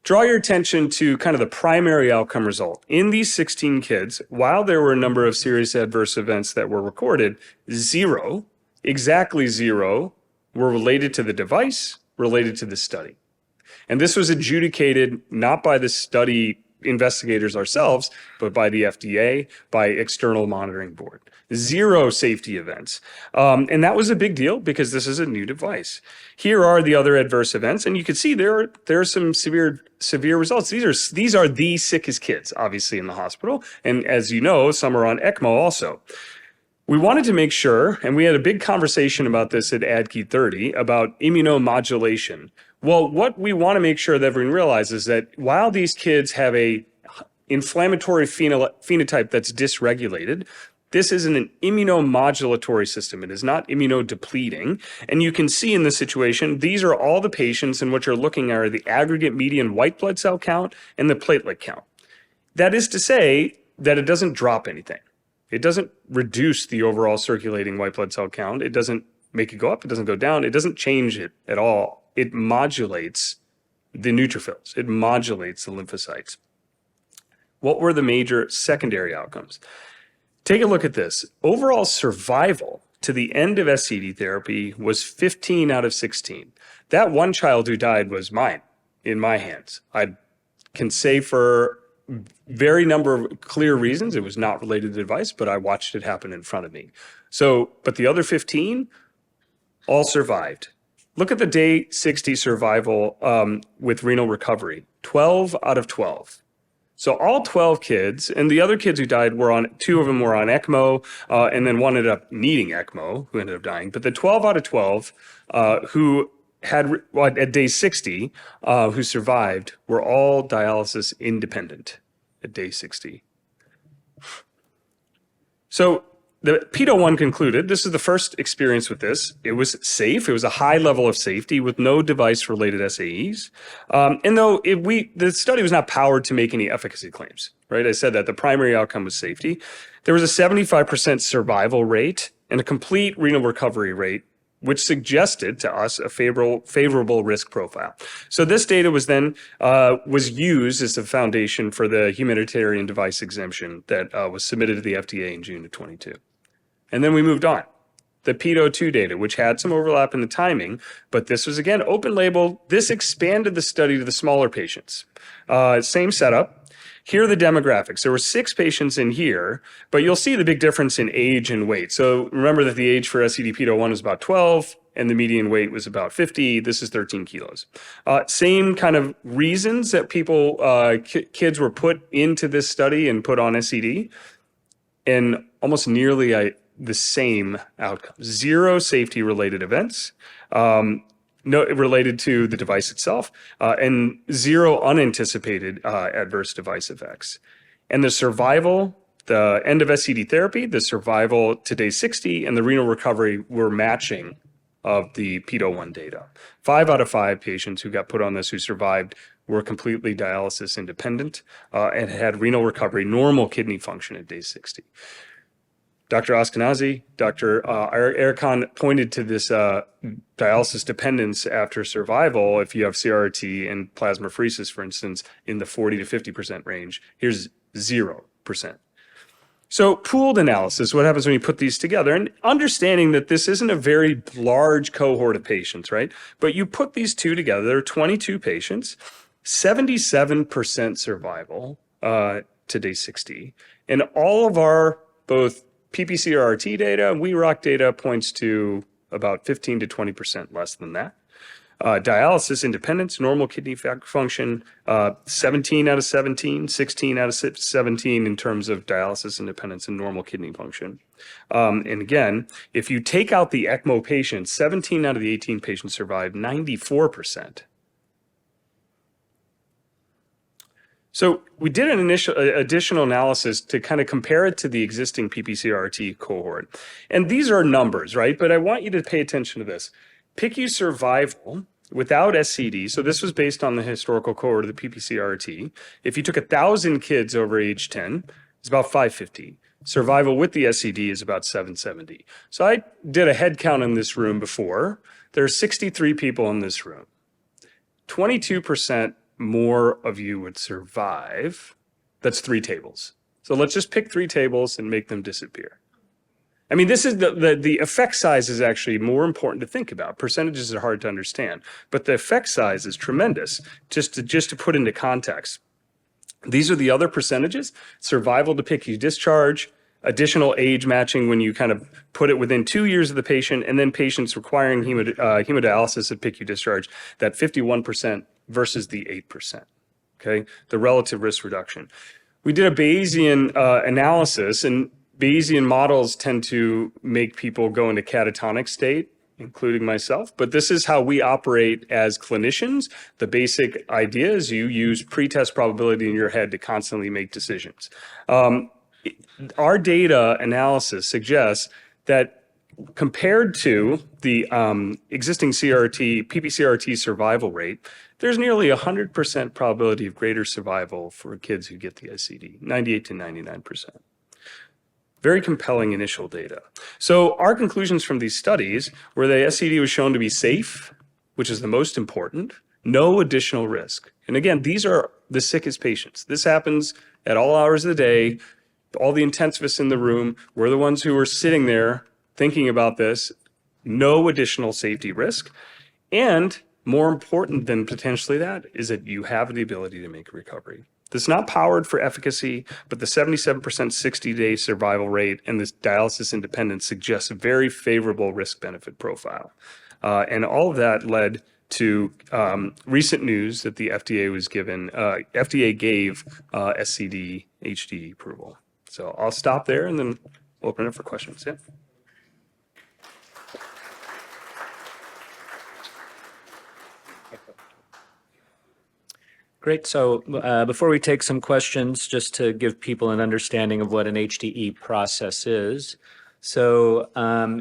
Draw your attention to kind of the primary outcome result. In these 16 kids, while there were a number of serious adverse events that were recorded, 0, exactly 0, were related to the device, related to the study. And this was adjudicated not by the study investigators ourselves, but by the FDA, by external monitoring board. 0 safety events. And that was a big deal because this is a new device. Here are the other adverse events, and you can see there are some severe results. These are the sickest kids, obviously, in the hospital. And as you know, some are on ECMO also. We wanted to make sure, and we had a big conversation about this at ADKI 30, about immunomodulation. Well, what we want to make sure that everyone realizes is that while these kids have a inflammatory phenotype that's dysregulated, this is an immunomodulatory system. It is not immunodepleting. And you can see in this situation, these are all the patients, and what you're looking at are the aggregate median white blood cell count and the platelet count. That is to say that it doesn't drop anything. It doesn't reduce the overall circulating white blood cell count. It doesn't make it go up. It doesn't go down. It doesn't change it at all. It modulates the neutrophils. It modulates the lymphocytes. What were the major secondary outcomes? Take a look at this. Overall survival to the end of SCD therapy was 15 out of 16. That one child who died was mine, in my hands. I can say for very number of clear reasons, it was not related to the device, but I watched it happen in front of me. So, but the other 15 all survived. Look at the day 60 survival with renal recovery, 12 out of 12. So all 12 kids, and the other kids who died were on, 2 of them were on ECMO, and then one ended up needing ECMO, who ended up dying. But the 12 out of 12 who had, at day 60, who survived, were all dialysis independent at day 60. So the PED-01 concluded, this is the first experience with this. It was safe. It was a high level of safety with no device-related SAEs. And though the study was not powered to make any efficacy claims, right? I said that the primary outcome was safety. There was a 75% survival rate and a complete renal recovery rate, which suggested to us a favorable risk profile. So this data was then was used as the foundation for the humanitarian device exemption that was submitted to the FDA in June of 22. And then we moved on. the pedo-2 data, which had some overlap in the timing, but this was, again, open label. This expanded the study to the smaller patients. Same setup. Here are the demographics. There were 6 patients in here, but you'll see the big difference in age and weight. So remember that the age for SCD pedo 1 was about 12, and the median weight was about 50. This is 13 kilos. Same kind of reasons that people, kids were put into this study and put on SCD, and almost nearly the same outcome. 0 safety-related events. No, related to the device itself, and 0 unanticipated adverse device effects. And the survival, the end of SCD therapy, the survival to day 60, and the renal recovery were matching of the pedo-1 data. 5 out of 5 patients who got put on this who survived were completely dialysis independent and had renal recovery, normal kidney function at day 60. Dr. Ashkenazi, Dr. Erkan pointed to this dialysis dependence after survival. If you have CRRT and plasmapheresis, for instance, in the 40 to 50% range, here's 0%. So pooled analysis, what happens when you put these together? And understanding that this isn't a very large cohort of patients, right? But you put these two together, there are 22 patients, 77% survival to day 60. And all of our both PPCRRT data and WeRock data points to about 15 to 20% less than that. Dialysis independence, normal kidney function, 17 out of 17, 16 out of 17 in terms of dialysis independence and normal kidney function. And again, if you take out the ECMO patients, 17 out of the 18 patients survived, 94%. So we did an additional analysis to kind of compare it to the existing PPCRRT cohort. And these are numbers, right? But I want you to pay attention to this. PICU survival without SCD, so this was based on the historical cohort of the PPCRRT. If you took 1,000 kids over age 10, it's about 550. Survival with the SCD is about 770. So I did a head count in this room before. There are 63 people in this room. 22% more of you would survive. That's 3 tables. So let's just pick 3 tables and make them disappear. I mean, this is the effect size is actually more important to think about. Percentages are hard to understand, but the effect size is tremendous. Just to put into context, these are the other percentages: survival to PICU discharge, additional age matching when you kind of put it within 2 years of the patient, and then patients requiring hemodialysis at PICU discharge, that 51% versus the 8%, okay? The relative risk reduction. We did a Bayesian analysis, and Bayesian models tend to make people go into catatonic state, including myself, but this is how we operate as clinicians. The basic idea is you use pretest probability in your head to constantly make decisions. Our data analysis suggests that compared to the existing PPCRRT survival rate, there's nearly 100% probability of greater survival for kids who get the SCD, 98 to 99%. Very compelling initial data. So our conclusions from these studies were that SCD was shown to be safe, which is the most important, no additional risk. And again, these are the sickest patients. This happens at all hours of the day. All the intensivists in the room were the ones who were sitting there thinking about this. No additional safety risk. And more important than potentially that is that you have the ability to make a recovery. This is not powered for efficacy, but the 77% 60-day survival rate and this dialysis independence suggests a very favorable risk-benefit profile. And all of that led to recent news that the FDA gave SCD HD approval. So I'll stop there and then open it up for questions. Yeah.
Great. So before we take some questions, just to give people an understanding of what an HDE process is. So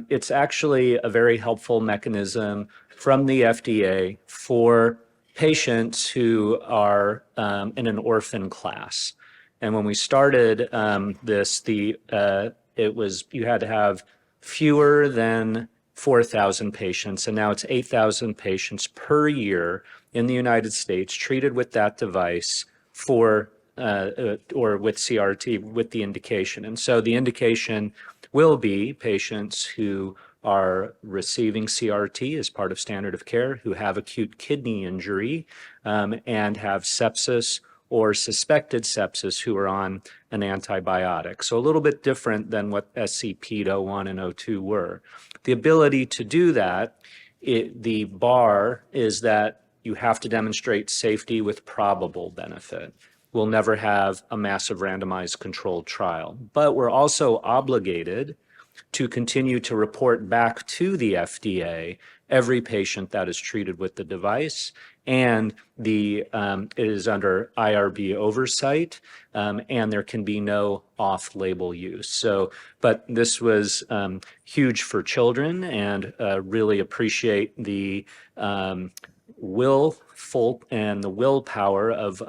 it's actually a very helpful mechanism from the FDA for patients who are in an orphan class. And when we started this, you had to have fewer than 4,000 patients, and now it's 8,000 patients per year in the United States treated with that device or with CRRT with the indication. And so the indication will be patients who are receiving CRRT as part of standard of care, who have acute kidney injury and have sepsis or suspected sepsis who are on an antibiotic. So a little bit different than what SCP-01 and 02 were. The ability to do that, the bar is that you have to demonstrate safety with probable benefit. We'll never have a massive randomized controlled trial, but we're also obligated to continue to report back to the FDA every patient that is treated with the device, and it is under IRB oversight, and there can be no off-label use. So, but this was huge for children, and really appreciate the willful and the willpower of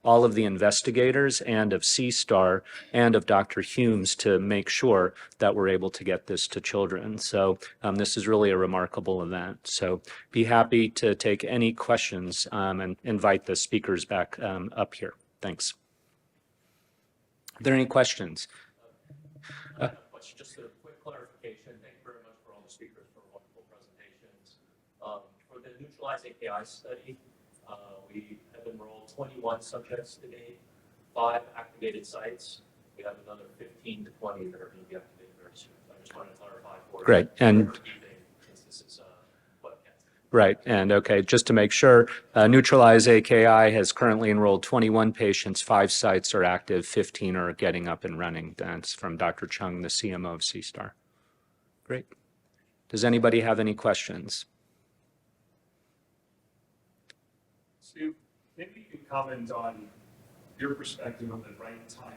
all of the investigators and of CSTAR and of Dr. Humes to make sure that we're able to get this to children. So this is really a remarkable event. So be happy to take any questions and invite the speakers back up here. Thanks. Are there any questions?
Just a quick clarification. Thank you very much for all the speakers for wonderful presentations. For the Neutralize AKI study, we have enrolled 21 subjects to date, 5 activated sites. We have another 15 to 20 that are going to be activated very soon. So I just wanted to clarify for
Great. And
since this is a webcast.
right. And okay, just to make sure, Neutralize AKI has currently enrolled 21 patients, 5 sites are active, 15 are getting up and running. That's from Dr. Chung, the CMO of CSTAR. Great. Does anybody have any questions?
Stu, maybe you can comment on your perspective on the right time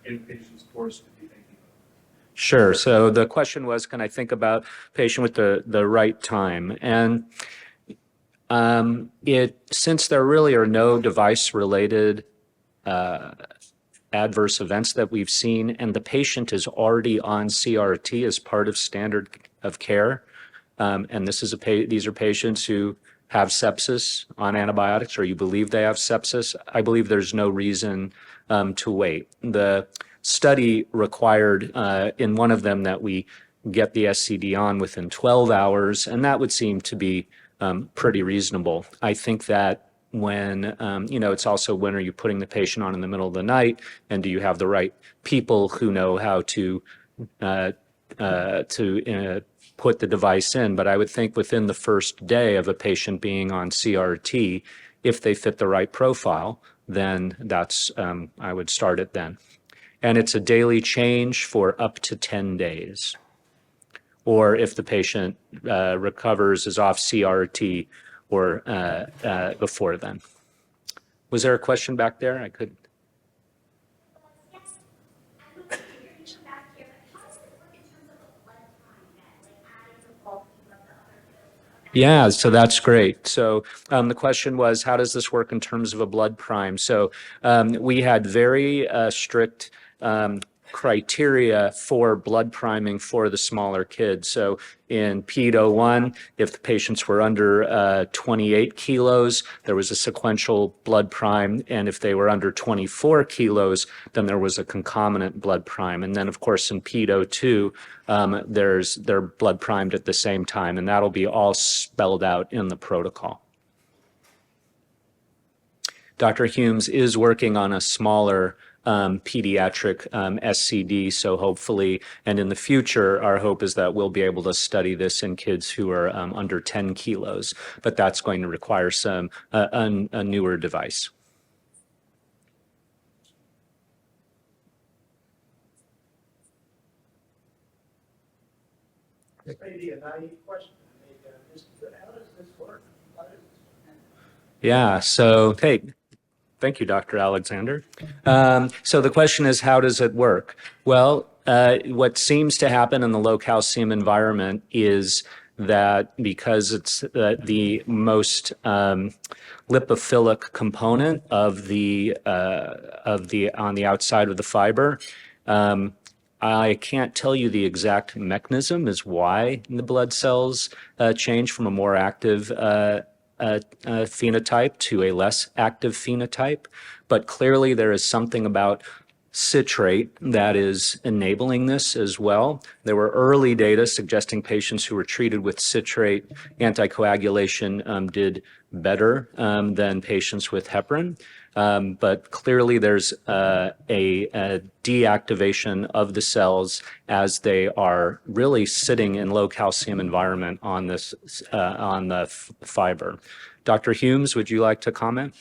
in a patient's course to be thinking about.
Sure. So the question was, can I think about patient with the right time? And since there really are no device-related adverse events that we've seen, and the patient is already on CRRT as part of standard of care, and these are patients who have sepsis on antibiotics, or you believe they have sepsis, I believe there's no reason to wait. The study required in one of them that we get the SCD on within 12 hours, and that would seem to be pretty reasonable. I think that when, it's also when are you putting the patient on in the middle of the night, and do you have the right people who know how to put the device in. But I would think within the first day of a patient being on CRRT, if they fit the right profile, then that's, I would start it then. And it's a daily change for up to 10 days. Or if the patient recovers, is off CRRT, or before then. Was there a question back there? I couldn't. Yeah, so that's great. So the question was, how does this work in terms of a blood prime? So we had very strict criteria for blood priming for the smaller kids. So in PED-01, if the patients were under 28 kilos, there was a sequential blood prime. And if they were under 24 kilos, then there was a concomitant blood prime. And then, of course, in PED-02, they're blood primed at the same time, and that'll be all spelled out in the protocol. Dr. Humes is working on a smaller pediatric SCD, so hopefully, and in the future, our hope is that we'll be able to study this in kids who are under 10 kilos, but that's going to require a newer device.
This may be a naive question. How does this work?
Yeah, so, hey, thank you, Dr. Alexander. So the question is, how does it work? Well, what seems to happen in the low calcium environment is that because it's the most lipophilic component of the on the outside of the fiber, I can't tell you the exact mechanism as why the blood cells change from a more active phenotype to a less active phenotype, but clearly there is something about citrate that is enabling this as well. There were early data suggesting patients who were treated with citrate anticoagulation did better than patients with heparin. But clearly there's a deactivation of the cells as they are really sitting in low calcium environment on this on the fiber. Dr. Humes, would you like to comment?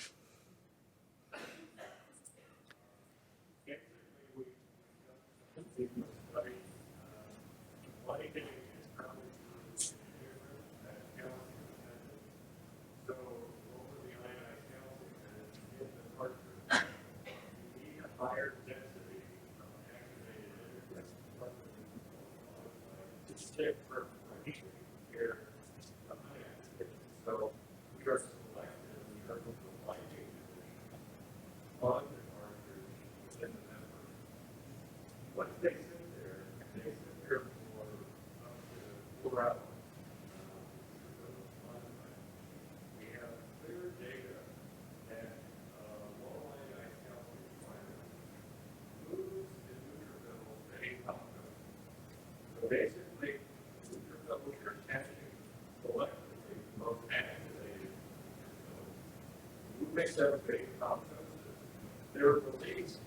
They're released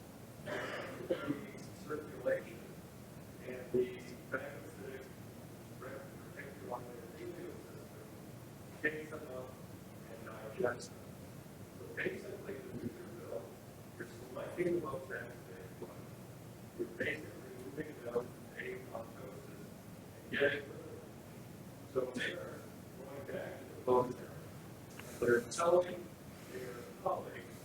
circulation and the phagocytic reticular immune system takes them up and digests them. So basically, the neutrophil, you're selecting the most activated one. You're basically moving them to apoptosis and getting rid of them. So they are going back to the bone marrow. They're telling their colleagues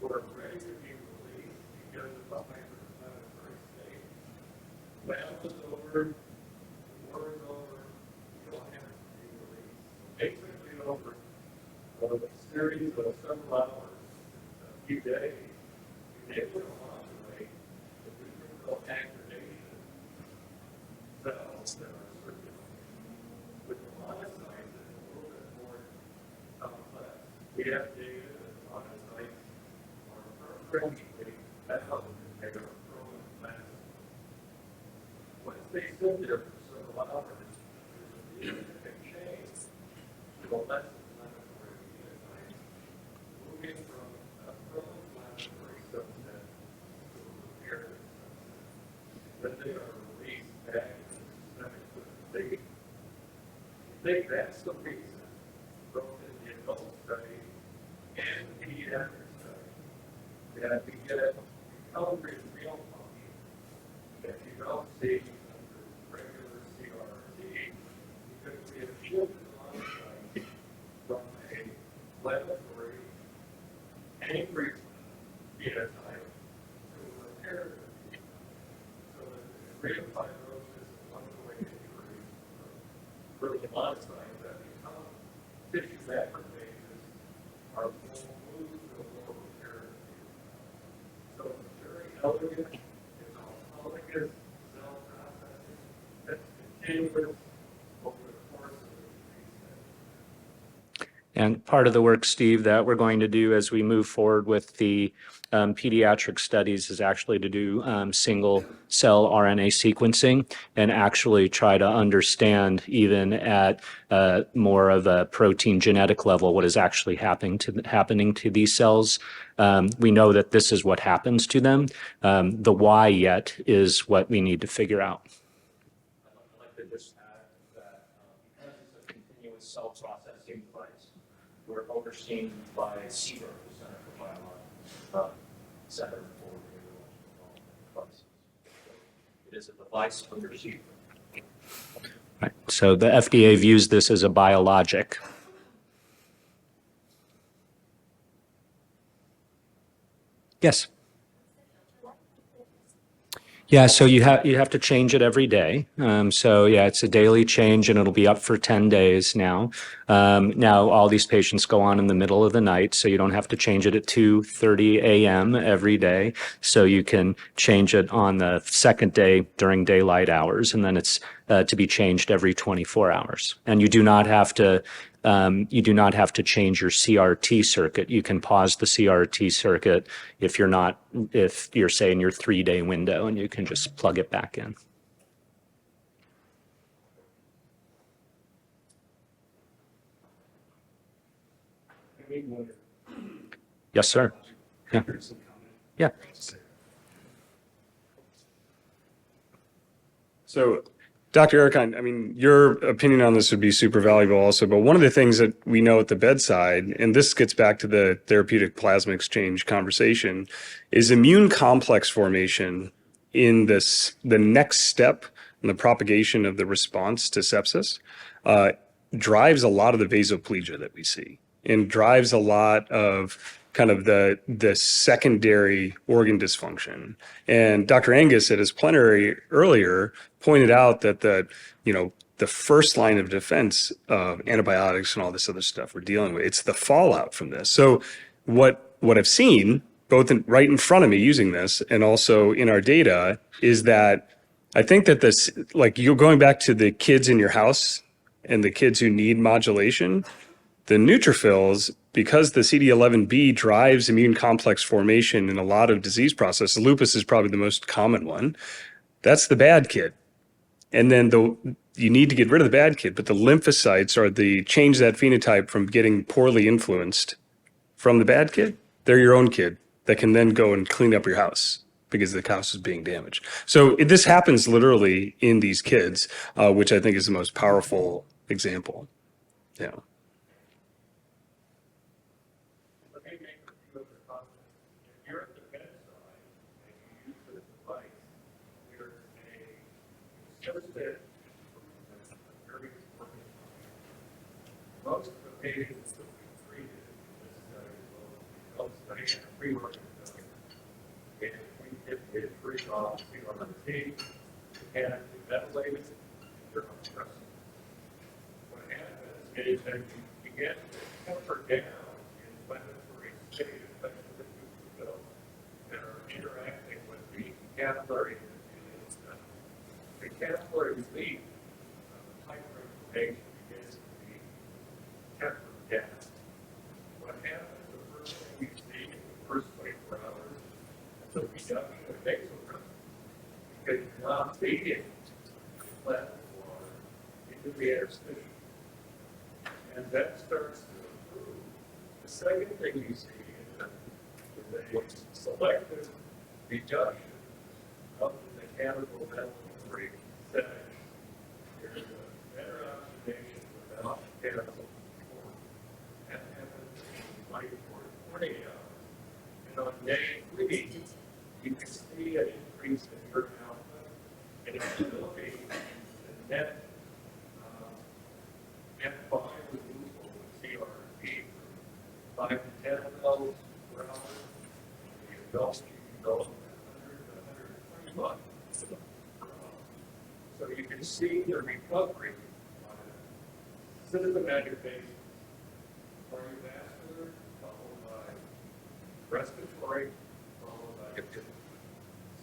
who are ready to be released because of the hyperinflammatory state. Battle is over, war is over, you don't have to be released. Basically over a series of several hours, a few days, you're able to modulate the neutrophil activation cells that are circulating. With the monocytes, it's a little bit more complex. We have data that monocytes are perfectly bound and they're growing fast. Once they sit there for several hours, there's a significant change to a less inflammatory phenotype, moving from a pro-inflammatory subset to a reparative subset. Then they are released back into the systemic circulation. I think that's the reason, both in the adult study and the pediatric study, that we get a calibrated renal function that you don't see under regular CRRT, because we have shifted the monocytes from a inflammatory, angry phenotype to a reparative phenotype. So the renal fibrosis is ongoing injury for the monocytes that become tissue macrophages are moved to a more reparative phenotype. So it's very elegant, it's autologous cell processing that's continuous over the course of the disease.
And part of the work, Steve, that we're going to do as we move forward with the pediatric studies is actually to do single cell RNA sequencing and actually try to understand even at more of a protein genetic level what is actually happening to these cells. We know that this is what happens to them. The why yet is what we need to figure out.
I'd like to just add that because it's a continuous cell processing device, we're overseen by CRRT, the Center for Biologics, Center for Radiological Devices. It is a device under CRRT.
Right. So the FDA views this as a biologic. Yes. Yeah, so you have to change it every day. So yeah, it's a daily change, and it'll be up for 10 days now. Now all these patients go on in the middle of the night, so you don't have to change it at 2:30 a.m. every day. So you can change it on the second day during daylight hours, and then it's to be changed every 24 hours. And you do not have to change your CRT circuit. You can pause the CRT circuit if you're say in your 3-day window, and you can just plug it back in. Yes, sir. Yeah. Yeah.
So, Dr. Erkine, I mean, your opinion on this would be super valuable also, but one of the things that we know at the bedside, and this gets back to the therapeutic plasma exchange conversation, is immune complex formation in the next step in the propagation of the response to sepsis drives a lot of the vasoplegia that we see and drives a lot of kind of the secondary organ dysfunction. And Dr. Angus at his plenary earlier pointed out that the first line of defense of antibiotics and all this other stuff we're dealing with, it's the fallout from this. So what I've seen, both right in front of me using this and also in our data, is that I think that this, like you're going back to the kids in your house and the kids who need modulation, the neutrophils, because the CD11B drives immune complex formation in a lot of disease processes, lupus is probably the most common one, that's the bad kid. And then you need to get rid of the bad kid, but the lymphocytes are change that phenotype from getting poorly influenced from the bad kid. They're your own kid that can then go and clean up your house because the house is being damaged. So this happens literally in these kids, which I think is the most powerful example. Yeah.
You're at the bedside and you use this device, there's a subset very important. Most of the patients that we treated in this study will study and pre-working study. And we get free off CRRT, mechanically ventilated, they're on stress. What happens is that you get tempered down in inflammatory state, especially the neutrophils that are interacting with the capillary the capillary leak of hyperinflammation begins to be tempered down. What happens the first thing we see in the first 24 hours is a reduction of vasopressin because you're not feeding plasma water into the interstitium. And that starts to improve. The second thing you see is a selective reduction of the mechanical ventilatory setting. There's a better oxidation without mechanical support. That happens in 24 to 48 hours. And on day 3, you can see an increase in your output and its ability to net F5 removal with CRRT from 5 to 10 mLs per hour. The adults you can go 100 to 120 months per hour. So you can see the recovery on a systematic basis. Cardiovascular, followed by respiratory, followed by activity.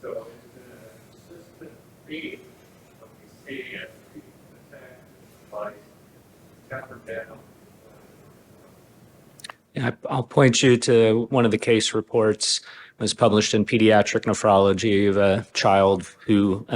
So it's a consistent theme of we see as we attack the device.
Yeah, I'll point you to one of the case reports. It was published in Pediatric Nephrology of a child who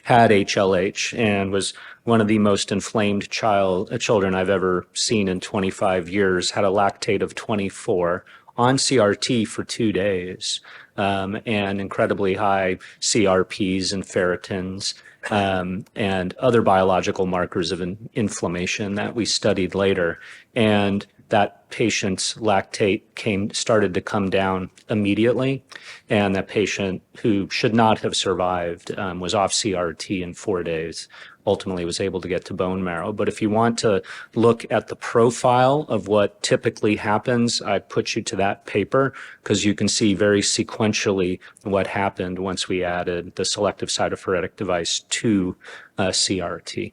had HLH and was one of the most inflamed children I've ever seen in 25 years, had a lactate of 24 on CRT for 2 days, and incredibly high CRPs and ferritins. And other biological markers of inflammation that we studied later. And that patient's lactate started to come down immediately. And that patient who should not have survived was off CRT in 4 days, ultimately was able to get to bone marrow. But if you want to look at the profile of what typically happens, I put you to that paper because you can see very sequentially what happened once we added the selective cytopheretic device to CRT.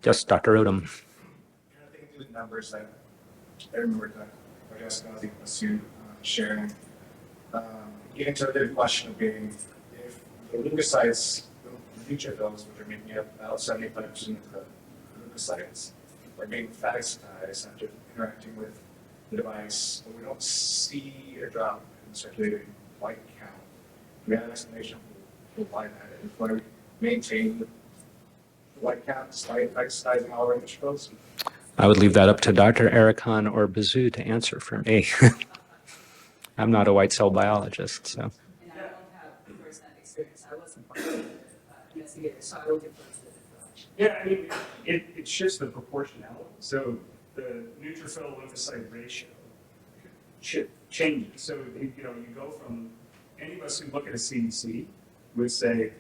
Yes, Dr. Odom.
I think the numbers that I remember Dr. Gaspasi was sharing,
Getting to the question of being, if the leukocytes, the neutrophils, which are making up about 75% of the leukocytes, are being phagocytized after interacting with the device, but we don't see a drop in circulating white count. Do we have an explanation for why that is? Why we maintain the white count despite phagocytizing all our neutrophils?
I would leave that up to Dr. Ericon or Bazoo to answer for me. I'm not a white cell biologist, so.
And I don't have first-hand experience. I wasn't part of the investigator, so I will defer to the information.
Yeah, I mean, it's just the proportionality. So the neutrophil lymphocyte ratio changes. So, you go from, any of us who look at a CDC would say,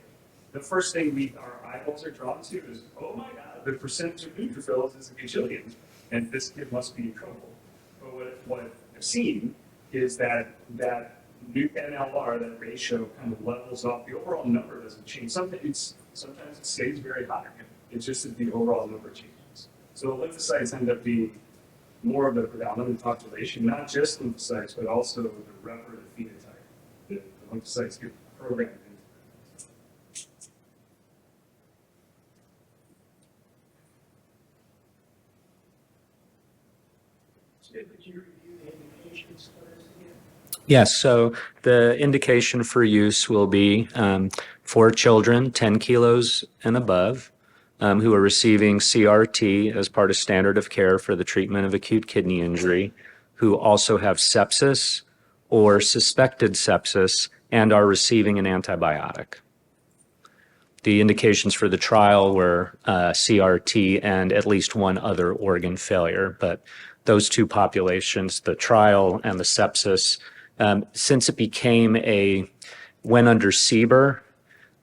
the first thing our eyeballs are drawn to is, oh my God, the percentage of neutrophils is a gajillion, and this kid must be in trouble. But what I've seen is that NLR, that ratio, kind of levels off. The overall number doesn't change. Sometimes it stays very high. It's just that the overall number changes. So the lymphocytes end up being more of the predominant population, not just lymphocytes, but also the reparative phenotype. The lymphocytes get programmed into.
Could you review the indications for this again?
Yes, so the indication for use will be for children 10 kilos and above who are receiving CRRT as part of standard of care for the treatment of acute kidney injury, who also have sepsis or suspected sepsis and are receiving an antibiotic. The indications for the trial were CRRT and at least one other organ failure, but those two populations, the trial and the sepsis, since it went under CBER,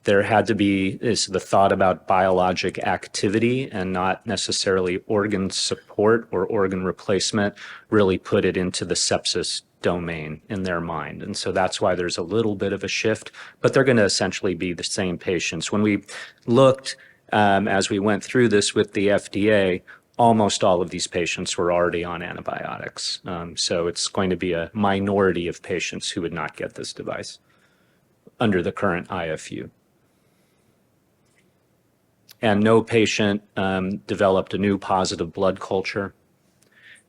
there had to be the thought about biologic activity and not necessarily organ support or organ replacement really put it into the sepsis domain in their mind. And so that's why there's a little bit of a shift, but they're going to essentially be the same patients. When we looked, as we went through this with the FDA, almost all of these patients were already on antibiotics. So it's going to be a minority of patients who would not get this device under the current IFU. And no patient developed a new positive blood culture.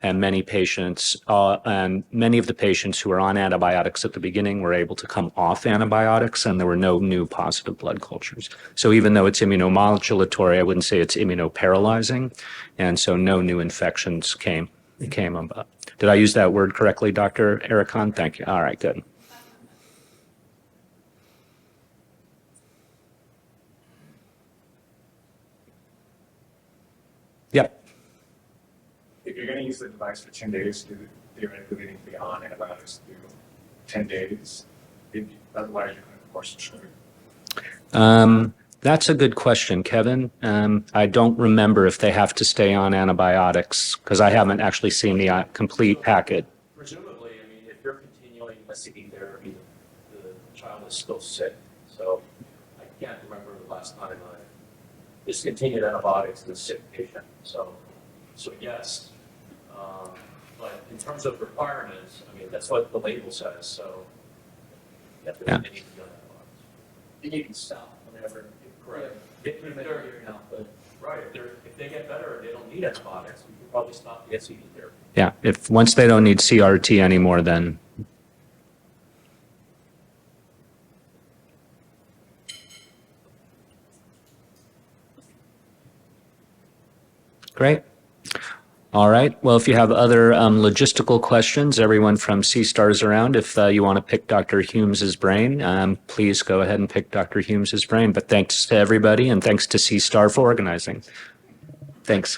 And many of the patients who were on antibiotics at the beginning were able to come off antibiotics, and there were no new positive blood cultures. So even though it's immunomodulatory, I wouldn't say it's immunoparalyzing, and so no new infections came about. Did I use that word correctly, Dr. Ericon? Thank you. All right, good. Yep.
If you're going to use the device for 10 days, theoretically they need to be on antibiotics to do 10 days. Otherwise, you're going to force sugar.
That's a good question, Kevin. I don't remember if they have to stay on antibiotics because I haven't actually seen the complete packet.
Presumably, I mean, if you're continuing SCD therapy, the child is still sick. So I can't remember the last time I discontinued antibiotics in a sick patient. So yes. But in terms of requirements, I mean, that's what the label says. So you have to
Yeah.
continue to be on antibiotics.
Then you can stop whenever.
Correct. If they get better and they don't need antibiotics, we could probably stop the SCD therapy.
Yeah, once they don't need CRT anymore, then. Great. All right. Well, if you have other logistical questions, everyone from C-STAR's around. If you want to pick Dr. Humes' brain, please go ahead and pick Dr. Humes' brain. But thanks to everybody, and thanks to C-STAR for organizing. Thanks.